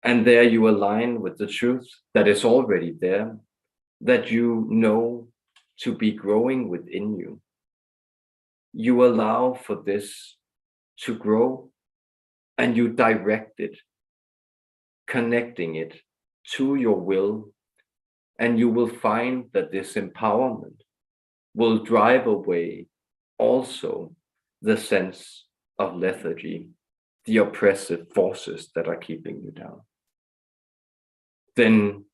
And there you align with the truth that is already there, that you know to be growing within you. You allow for this to grow and you direct it, connecting it to your will, and you will find that this empowerment will drive away also the sense of lethargy, the oppressive forces that are keeping you down. Then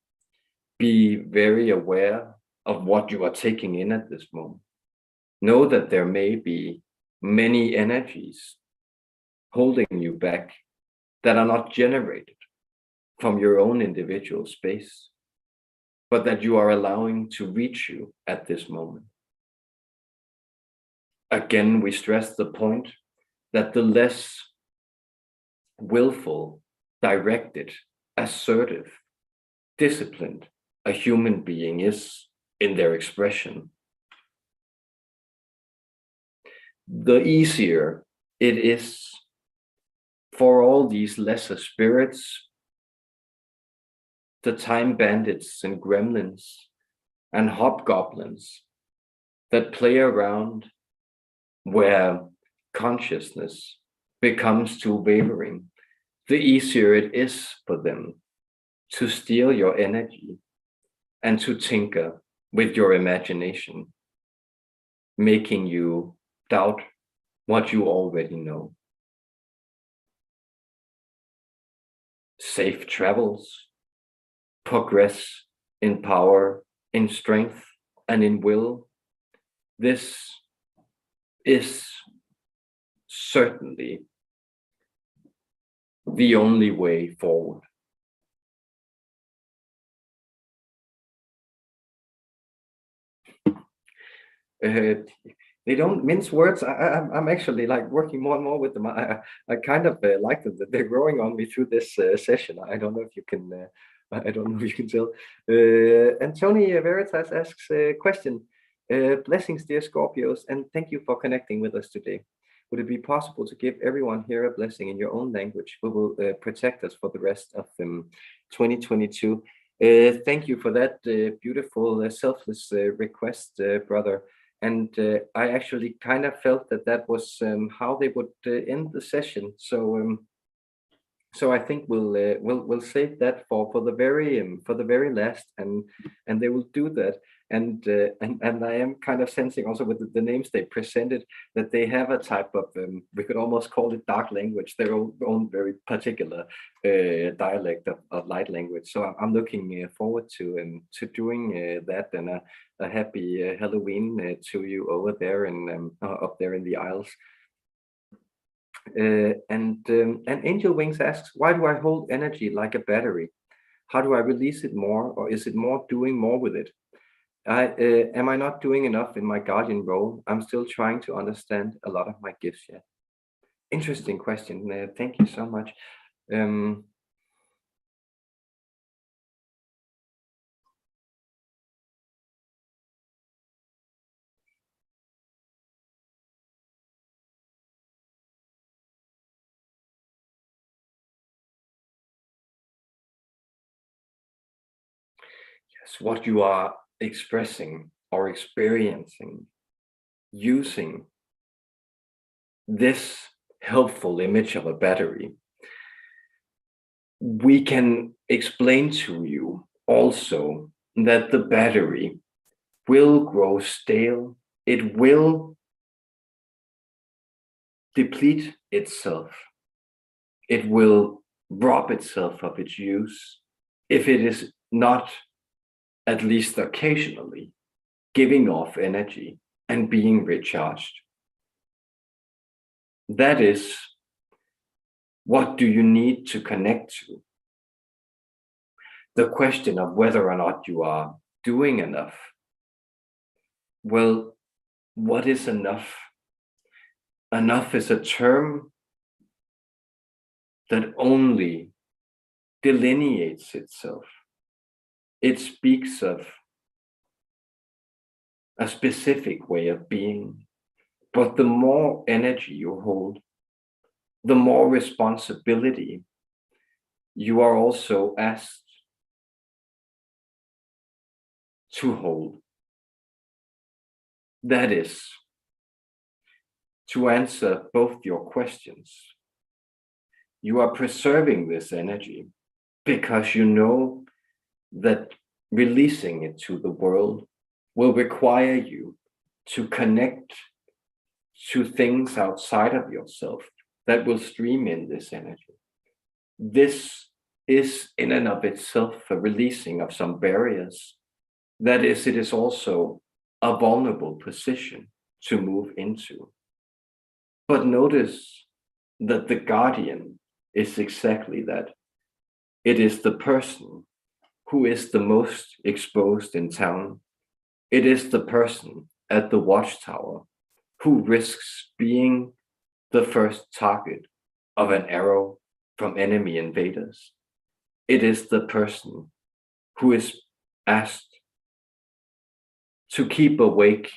be very aware of what you are taking in at this moment. Know that there may be many energies holding you back that are not generated from your own individual space, but that you are allowing to reach you at this moment. Again, we stress the point that the less willful, directed, assertive, disciplined a human being is in their expression, the easier it is for all these lesser spirits, the time bandits and gremlins and hobgoblins that play around where consciousness becomes too wavering, the easier it is for them to steal your energy and to tinker with your imagination, making you doubt what you already know. Safe travels, progress in power, in strength, and in will. This is certainly the only way forward. They don't mince words. I'm actually like working more and more with them. I kind of like them. They're growing on me through this session. I don't know if you can. I don't know if you can tell. And Tony Veritas asks a question. Blessings, dear Scorpios, and thank you for connecting with us today. Would it be possible to give everyone here a blessing in your own language who will protect us for the rest of 2022? Thank you for that beautiful, selfless request, brother. And I actually kind of felt that that was how they would end the session. So So I think we'll save that for the very last, and they will do that. And I am kind of sensing also with the names they presented that they have a type of we could almost call it dark language, their own very particular dialect of light language. So I'm looking forward to doing that, and a happy Halloween to you over there and up there in the Isles. And Angel Wings asks, why do I hold energy like a battery? How do I release it more, or is it more doing more with it? Am I not doing enough in my guardian role? I'm still trying to understand a lot of my gifts yet. Interesting question. Thank you so much. Um, yes, what you are expressing or experiencing using this helpful image of a battery, we can explain to you also that the battery will grow stale. It will deplete itself. It will rob itself of its use if it is not, at least occasionally, giving off energy and being recharged. That is, what do you need to connect to? The question of whether or not you are doing enough. Well, what is enough? Enough is a term that only delineates itself. It speaks of a specific way of being. But the more energy you hold, the more responsibility you are also asked to hold. That is, to answer both your questions, you are preserving this energy because you know that releasing it to the world will require you to connect to things outside of yourself that will stream in this energy. This is in and of itself a releasing of some barriers. That is, it is also a vulnerable position to move into. But notice that the guardian is exactly that. It is the person who is the most exposed in town. It is the person at the watchtower who risks being the first target of an arrow from enemy invaders. It is the person who is asked to keep awake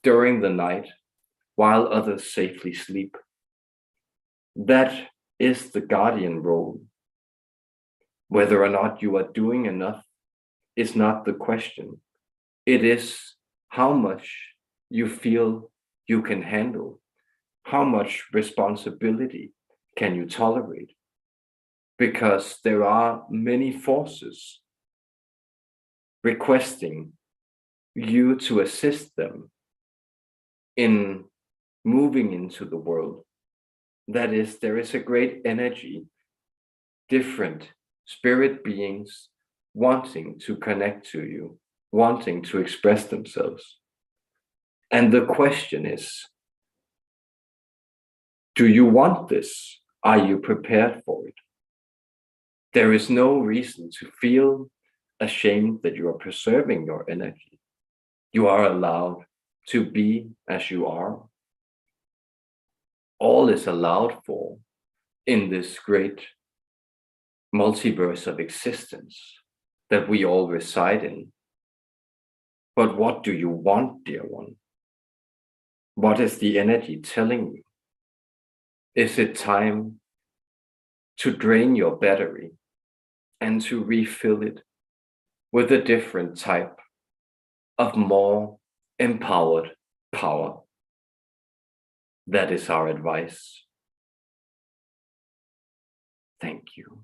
during the night while others safely sleep. That is the guardian role. Whether or not you are doing enough is not the question. It is how much you feel you can handle. How much responsibility can you tolerate? Because there are many forces requesting you to assist them in moving into the world. That is, there is a great energy, different spirit beings wanting to connect to you, wanting to express themselves. And the question is, do you want this? Are you prepared for it? There is no reason to feel ashamed that you are preserving your energy. You are allowed to be as you are. All is allowed for in this great multiverse of existence that we all reside in. But what do you want, dear one? What is the energy telling you? Is it time to drain your battery and to refill it with a different type of more empowered power? That is our advice. Thank you.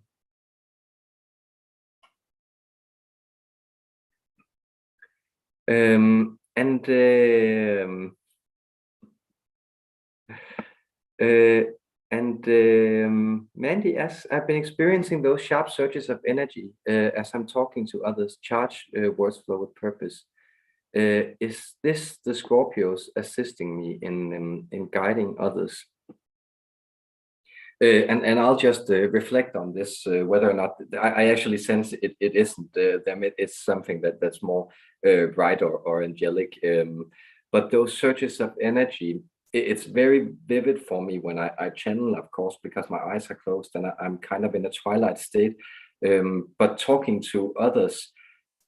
Mandy, as I've been experiencing those sharp surges of energy as I'm talking to others, charged words flow with purpose. Is this the Scorpios assisting me in guiding others? And I'll just reflect on this, whether or not I actually sense it isn't them. It's something that's more bright or angelic. But those surges of energy, it's very vivid for me when I channel, of course, because my eyes are closed and I'm kind of in a twilight state. But talking to others,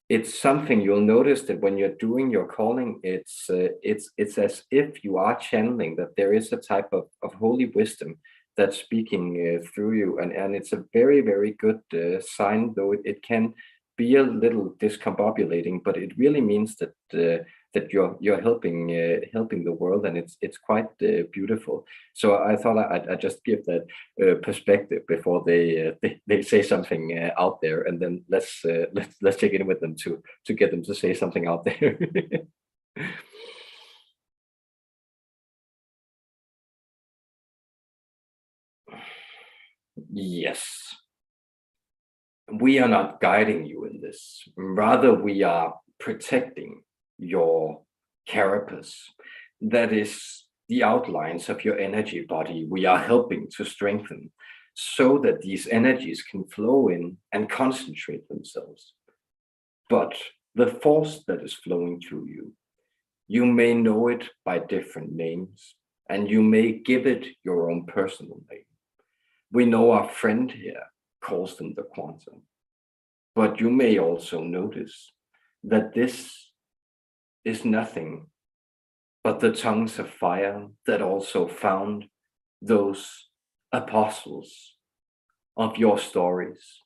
it's something you'll notice that when you're doing your calling, it's as if you are channeling, that there is a type of holy wisdom that's speaking through you, and it's a very, very good sign, though it can be a little discombobulating, but it really means that that you're helping the world, and it's quite beautiful. So I thought I'd just give that perspective before they say something out there, and then let's check in with them to get them to say something out there. Yes, we are not guiding you in this. Rather, we are protecting your carapace. That is the outlines of your energy body. We are helping to strengthen so that these energies can flow in and concentrate themselves. But the force that is flowing through you, you may know it by different names, and you may give it your own personal name. We know our friend here calls them the quantum. But you may also notice that this is nothing but the tongues of fire that also found those apostles of your stories,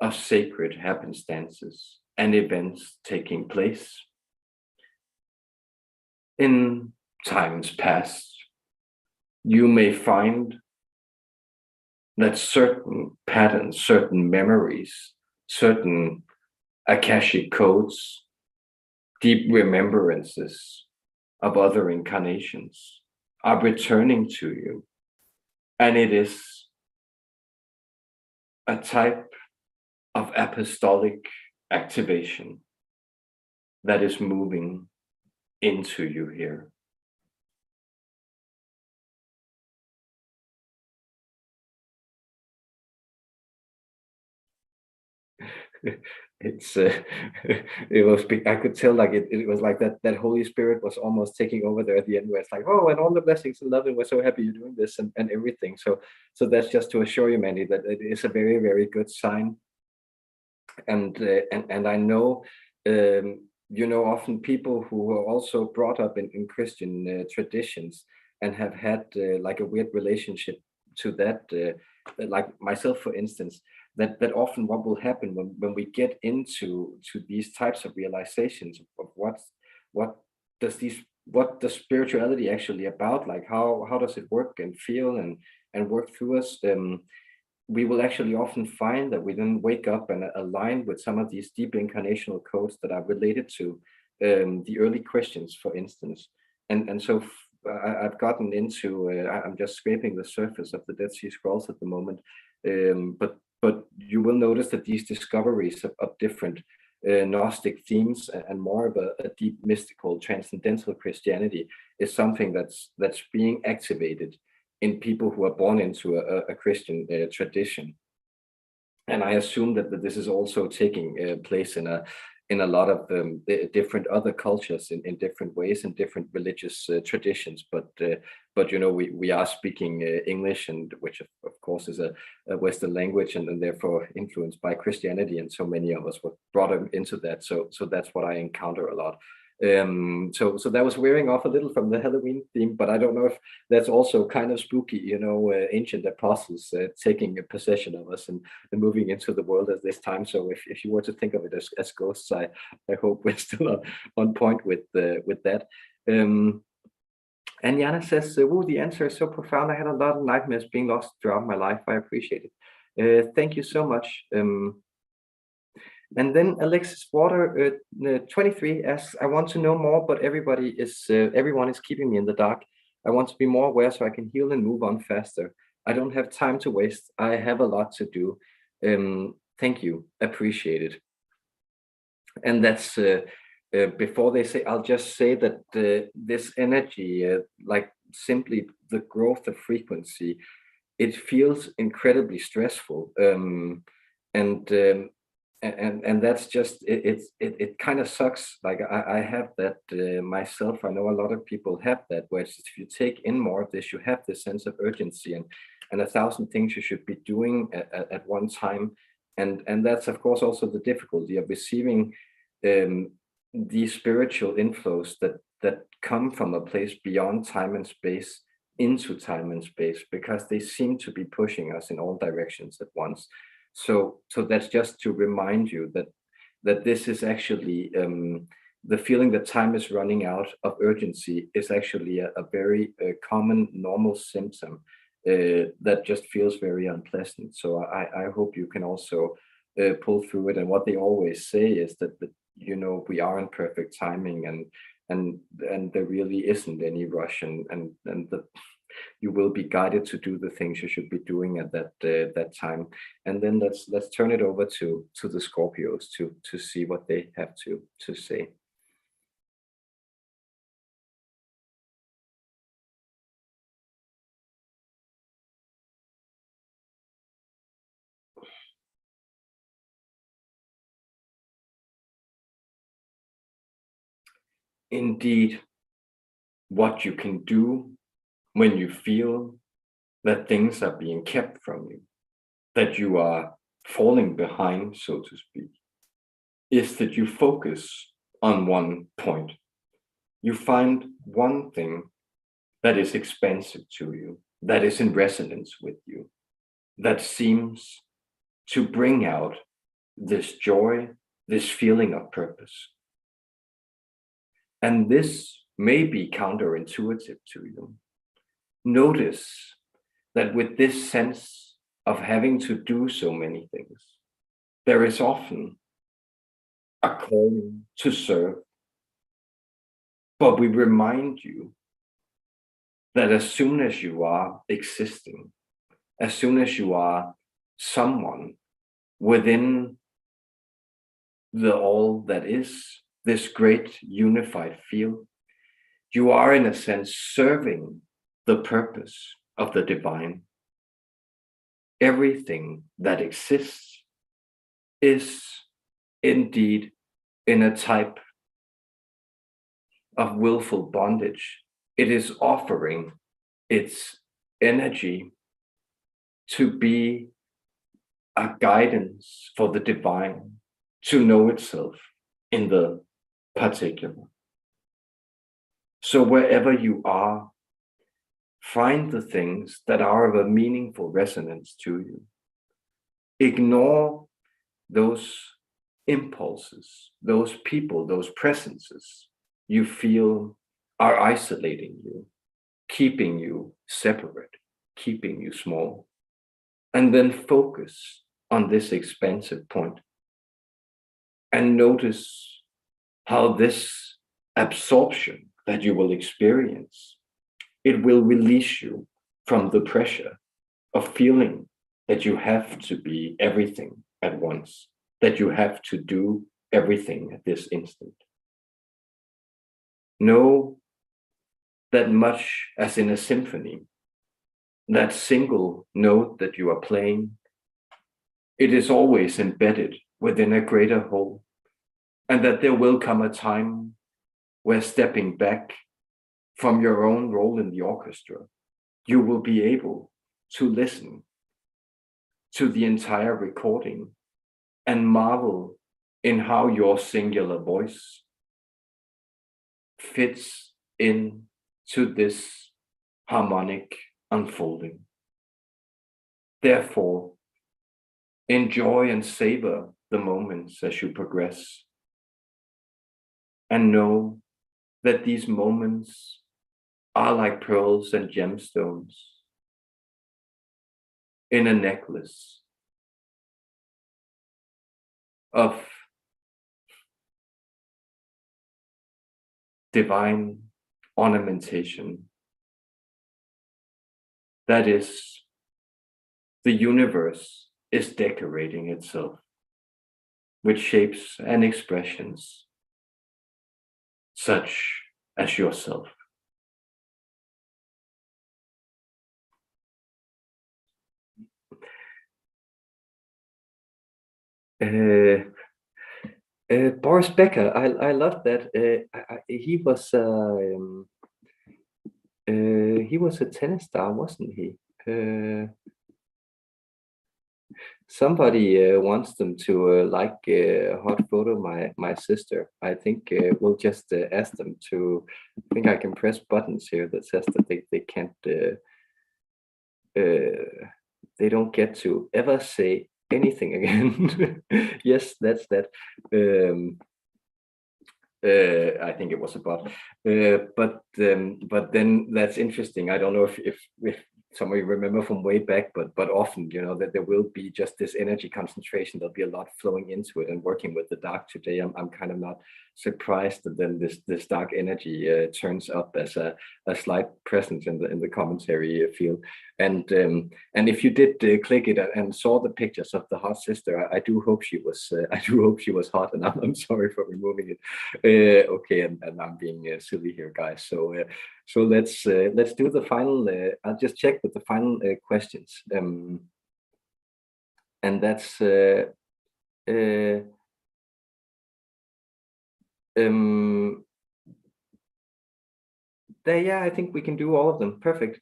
of sacred happenstances and events taking place in times past. You may find that certain patterns, certain memories, certain Akashic codes, deep remembrances of other incarnations are returning to you. And it is a type of apostolic activation that is moving into you here. It's it was I could tell, like it was like that Holy Spirit was almost taking over there at the end, where it's like, oh, and all the blessings and love, and we're so happy you're doing this and everything. So that's just to assure you, Mandy, that it is a very, very good sign. And I know, often people who are also brought up in Christian traditions and have had like a weird relationship to that, like myself, for instance, that often what will happen when we get into these types of realizations of what what does spirituality actually about, like how does it work and feel and work through us, we will actually often find that we then wake up and align with some of these deep incarnational codes that are related to the early Christians, for instance. And so I've gotten into, I'm just scraping the surface of the Dead Sea Scrolls at the moment, but you will notice that these discoveries of different Gnostic themes and more of a deep mystical transcendental Christianity is something that's being activated in people who are born into a Christian tradition. And I assume that this is also taking place in a lot of different other cultures in different ways and different religious traditions. But we are speaking English, and which of course is a Western language, and therefore influenced by Christianity. And so many of us were brought into that. So that's what I encounter a lot. So that was wearing off a little from the Halloween theme, but I don't know if that's also kind of spooky, ancient apostles taking a possession of us and moving into the world at this time. So if you were to think of it as ghosts, I hope we're still on point with that. And Yana says, "Woo, the answer is so profound. I had a lot of nightmares being lost throughout my life. I appreciate it. Thank you so much." And then Alexis Water, 23, asks, "I want to know more, but everyone is keeping me in the dark. I want to be more aware so I can heal and move on faster. I don't have time to waste. I have a lot to do. Thank you. Appreciate it." And that's before they say, I'll just say that this energy, like simply the growth of frequency, it feels incredibly stressful. And that's just it kind of sucks. Like I have that myself. I know a lot of people have that, where it's just, if you take in more of this, you have this sense of urgency and a thousand things you should be doing at one time. And that's of course also the difficulty of receiving these spiritual inflows that come from a place beyond time and space into time and space, because they seem to be pushing us in all directions at once. So that's just to remind you that this is actually the feeling that time is running out of urgency is actually a very common normal symptom that just feels very unpleasant. So I hope you can also pull through it. And what they always say is that we are in perfect timing, and there really isn't any rush, and you will be guided to do the things you should be doing at that time. And then let's turn it over to the Scorpios to see what they have to say. Indeed, what you can do when you feel that things are being kept from you, that you are falling behind, so to speak, is that you focus on one point. You find one thing that is expensive to you, that is in resonance with you, that seems to bring out this joy, this feeling of purpose. And this may be counterintuitive to you. Notice that with this sense of having to do so many things, there is often a calling to serve. But we remind you that as soon as you are existing, as soon as you are someone within the all that is, this great unified field, you are in a sense serving the purpose of the divine. Everything that exists is indeed in a type of willful bondage. It is offering its energy to be a guidance for the divine to know itself in the particular. So wherever you are, find the things that are of a meaningful resonance to you. Ignore those impulses, those people, those presences you feel are isolating you, keeping you separate, keeping you small. And then focus on this expansive point and notice how this absorption that you will experience, it will release you from the pressure of feeling that you have to be everything at once, that you have to do everything at this instant. Know that much as in a symphony, that single note that you are playing, it is always embedded within a greater whole, and that there will come a time where stepping back from your own role in the orchestra, you will be able to listen to the entire recording and marvel in how your singular voice fits into this harmonic unfolding. Therefore, enjoy and savor the moments as you progress, and know that these moments are like pearls and gemstones in a necklace of divine ornamentation. That is, the universe is decorating itself with shapes and expressions such as yourself. Boris Becker, I love that. He was a tennis star, wasn't he? Somebody wants them to like hot photo my sister. I think we'll just ask them to. I think I can press buttons here that says that they can't. They don't get to ever say anything again. Yes, that's that. I think it was a bot. But then that's interesting. I don't know if some of you remember from way back, but often, you know, that there will be just this energy concentration. There'll be a lot flowing into it, and working with the dark today, I'm kind of not surprised that then this dark energy turns up as a slight presence in the commentary field. And if you did click it and saw the pictures of the hot sister, I do hope she was hot, and I'm sorry for removing it. Okay, and I'm being silly here, guys. So let's do the final. I'll just check with the final questions, and that's yeah, I think we can do all of them. Perfect.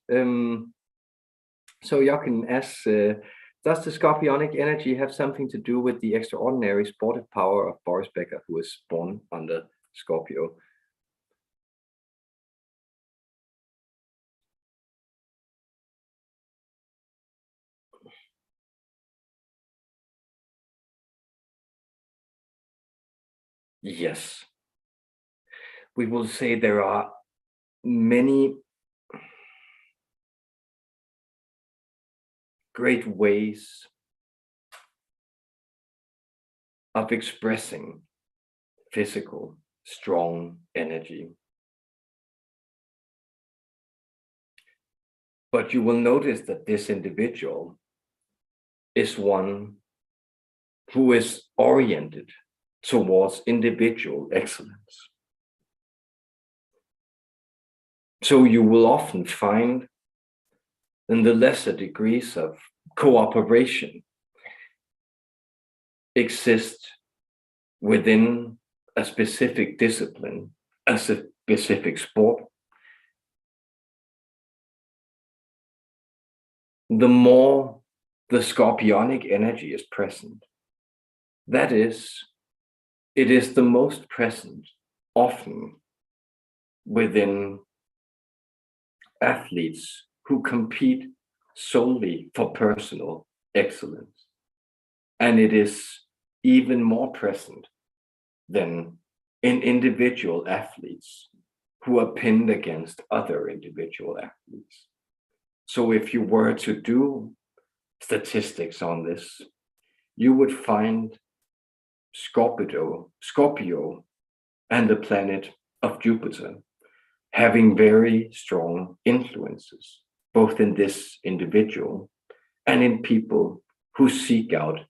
So Jochen asks, does the Scorpionic energy have something to do with the extraordinary sportive power of Boris Becker, who was born under Scorpio? Yes. We will say there are many great ways of expressing physical, strong energy. But you will notice that this individual is one who is oriented towards individual excellence. So you will often find in the lesser degrees of cooperation exist within a specific discipline, a specific sport. The more the Scorpionic energy is present, that is, it is the most present often within athletes who compete solely for personal excellence. And it is even more present than in individual athletes who are pinned against other individual athletes. So if you were to do statistics on this, you would find Scorpio and the planet of Jupiter having very strong influences, both in this individual and in people who seek out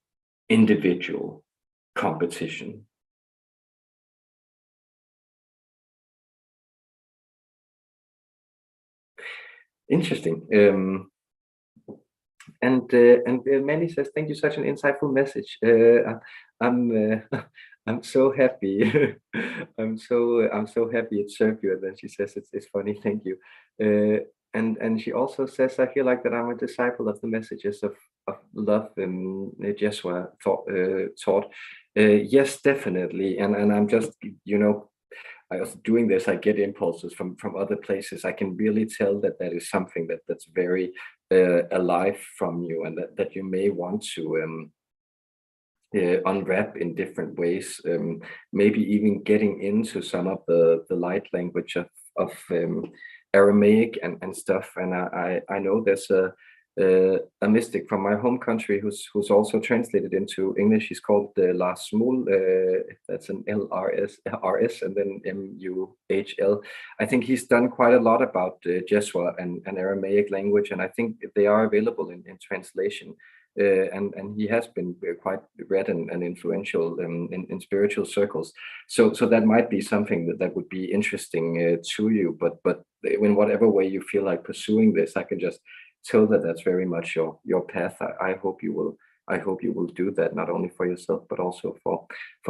individual competition. Interesting. And Manny says, "Thank you, such an insightful message. I'm I'm so happy. I'm so happy it served you." And then she says, "It's funny. Thank you." And she also says, "I feel like that I'm a disciple of the messages of love Jesua taught." Yes, definitely. And I'm just, you know, I was doing this, I get impulses from other places. I can really tell that is something that's very alive from you, and that you may want to unwrap in different ways. Maybe even getting into some of the light language of Aramaic and stuff. And I know there's a mystic from my home country who's also translated into English. He's called Lars Muhl. That's an LRS and then MUHL. I think he's done quite a lot about Jeswa and Aramaic language, and I think they are available in translation. And he has been quite read and influential in spiritual circles. So that might be something that would be interesting to you. But in whatever way you feel like pursuing this, I can just tell that that's very much your path. I hope you will do that, not only for yourself but also for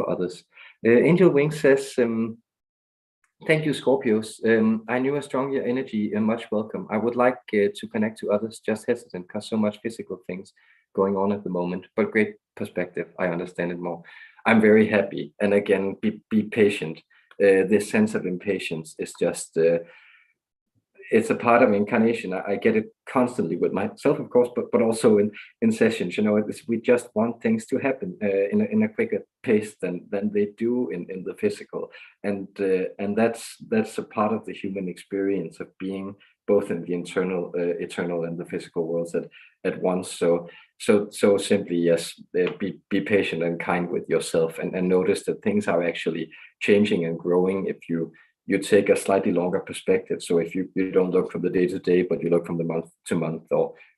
others. Angel Wing says, thank you, Scorpios. I knew a stronger energy and much welcome. I would like to connect to others, just hesitant because so much physical things going on at the moment, but great perspective. I understand it more. I'm very happy. And again, be patient. This sense of impatience is just, it's a part of incarnation. I get it constantly with myself, of course, but also in sessions. You know, we just want things to happen in a quicker pace than they do in the physical, and that's a part of the human experience of being both in the eternal and the physical worlds at once. So simply, yes, be patient and kind with yourself, and notice that things are actually changing and growing if you take a slightly longer perspective. So if you don't look from the day to day, but you look from the month to month,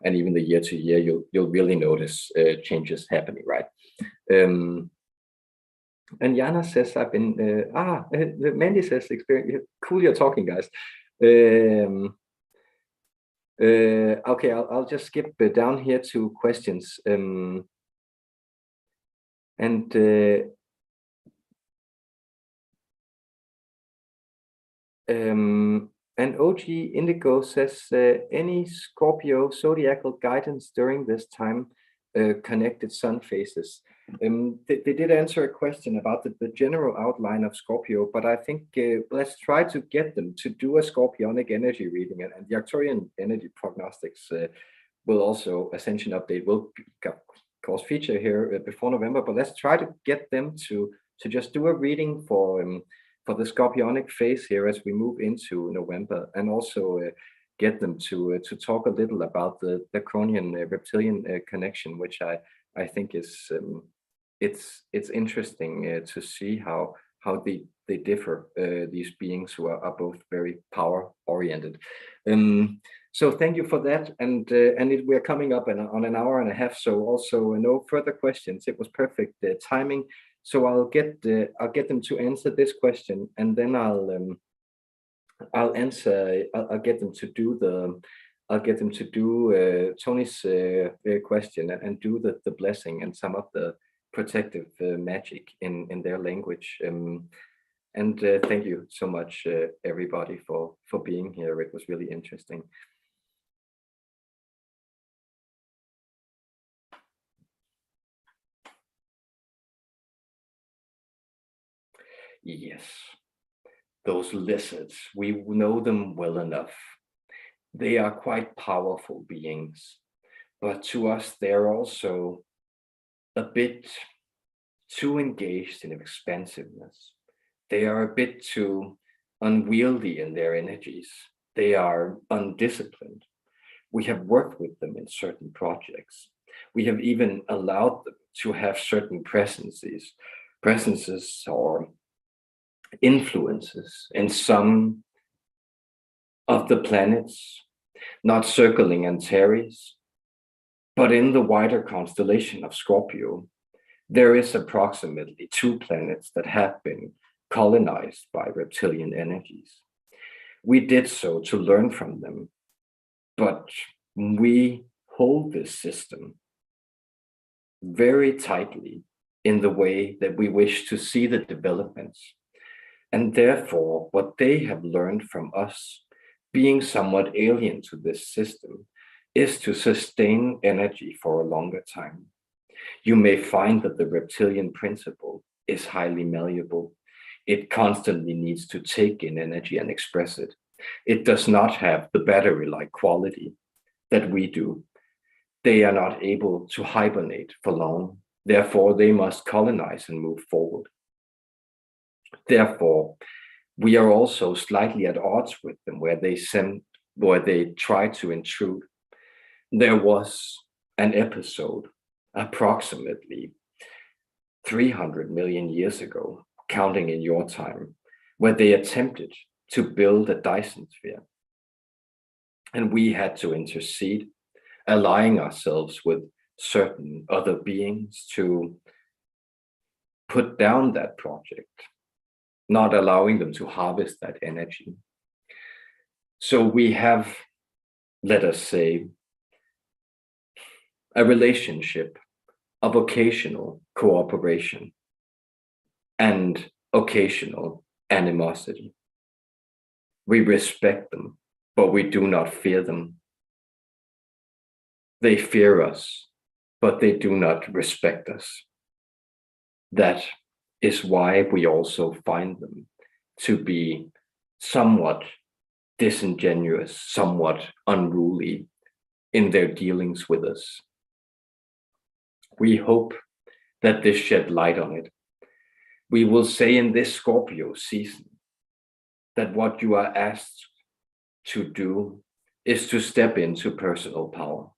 and even the year to year, you'll really notice changes happening, right? And Jana says, I've been, Mandy says, experience, cool you're talking, guys. Okay, I'll just skip down here to questions. And OG Indigo says, any Scorpio zodiacal guidance during this time, connected sun phases? They did answer a question about the general outline of Scorpio, but I think let's try to get them to do a Scorpionic energy reading, and the Arcturian energy prognostics will also, Ascension update will of course feature here before November, but let's try to get them to just do a reading for the Scorpionic phase here as we move into November, and also get them to talk a little about the Cronian reptilian connection, which I think is it's interesting to see how they differ, these beings who are both very power oriented. So thank you for that, and we're coming up on an hour and a half, so also no further questions. It was perfect timing. So I'll get them to answer this question, and then I'll get them to do Tony's question and do the blessing and some of the protective magic in their language. And thank you so much, everybody, for being here. It was really interesting. Yes, those lizards, we know them well enough. They are quite powerful beings, but to us, they're also a bit too engaged in expansiveness. They are a bit too unwieldy in their energies. They are undisciplined. We have worked with them in certain projects. We have even allowed them to have certain presences or influences in some of the planets, not circling Antares, but in the wider constellation of Scorpio, there is approximately 2 planets that have been colonized by reptilian energies. We did so to learn from them, but we hold this system very tightly in the way that we wish to see the developments. And therefore, what they have learned from us, being somewhat alien to this system, is to sustain energy for a longer time. You may find that the reptilian principle is highly malleable. It constantly needs to take in energy and express it. It does not have the battery-like quality that we do. They are not able to hibernate for long. Therefore, they must colonize and move forward. Therefore, we are also slightly at odds with them, where they try to intrude. There was an episode approximately 300 million years ago, counting in your time, where they attempted to build a Dyson sphere. And we had to intercede, allying ourselves with certain other beings to put down that project, not allowing them to harvest that energy. So we have, let us say, a relationship of occasional cooperation and occasional animosity. We respect them, but we do not fear them. They fear us, but they do not respect us. That is why we also find them to be somewhat disingenuous, somewhat unruly in their dealings with us. We hope that this shed light on it. We will say in this Scorpio season that what you are asked to do is to step into personal power.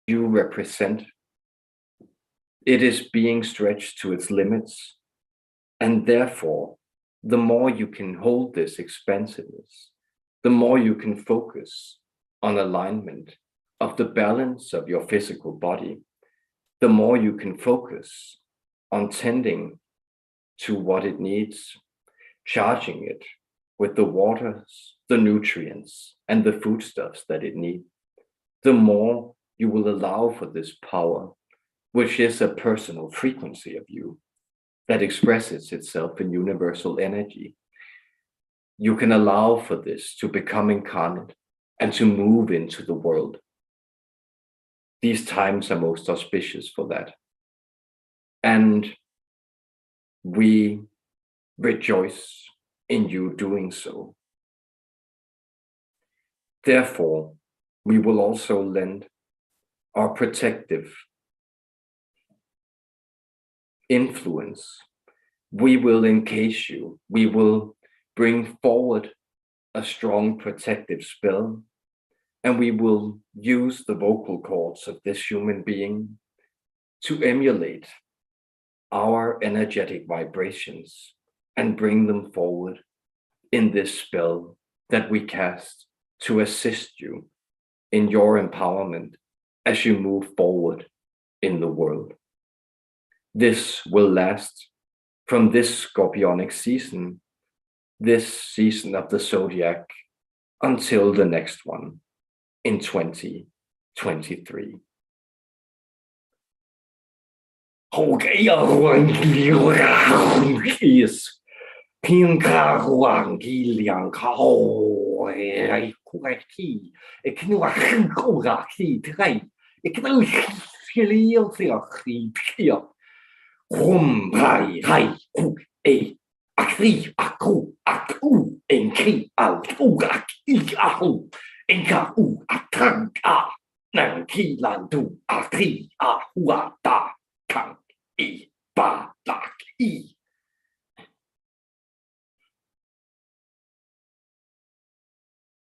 You represent, it is being stretched to its limits, and therefore, the more you can hold this expansiveness, the more you can focus on alignment of the balance of your physical body, the more you can focus on tending to what it needs, charging it with the waters, the nutrients, and the foodstuffs that it needs, the more you will allow for this power, which is a personal frequency of you that expresses itself in universal energy. You can allow for this to become incarnate and to move into the world. These times are most auspicious for that. And we rejoice in you doing so. Therefore, we will also lend our protective influence. We will encase you. We will bring forward a strong protective spell, and we will use the vocal cords of this human being to emulate our energetic vibrations and bring them forward in this spell that we cast to assist you in your empowerment as you move forward in the world. This will last from this Scorpionic season, this season of the zodiac, until the next one in 2023.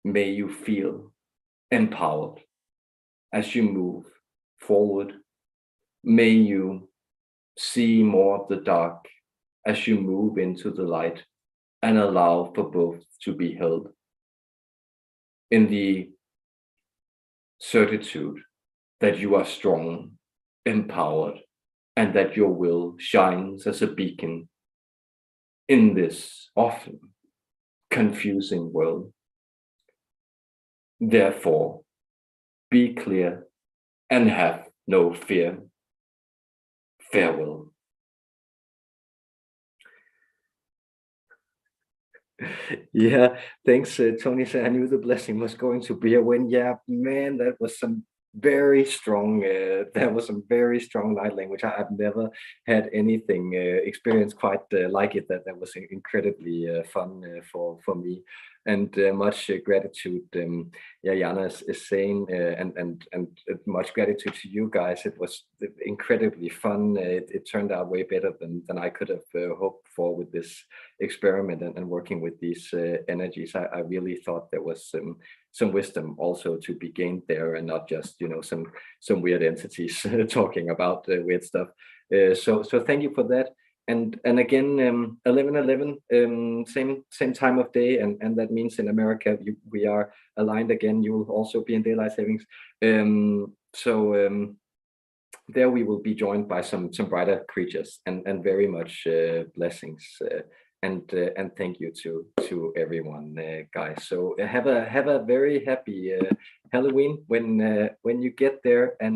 May you feel empowered as you move forward. May you see more of the dark as you move into the light and allow for both to be held in the certitude that you are strong, empowered, and that your will shines as a beacon in this often confusing world. Therefore, be clear and have no fear. Farewell. Yeah, thanks, Tony. Said I knew the blessing was going to be a win. Yeah, man, that was some very strong. That was some very strong light language. I've never had anything experienced quite like it. That was incredibly fun for me, and much gratitude. Yeah, Jana is saying, and much gratitude to you guys. It was incredibly fun. It turned out way better than I could have hoped for with this experiment and working with these energies. I really thought there was some wisdom also to be gained there, and not just some weird entities talking about weird stuff. So thank you for that. And again, 11:11, same time of day, and that means in America we are aligned again. You will also be in daylight savings. So there we will be joined by some brighter creatures, and very much blessings, and thank you to everyone, guys. So have a very happy Halloween when you get there, and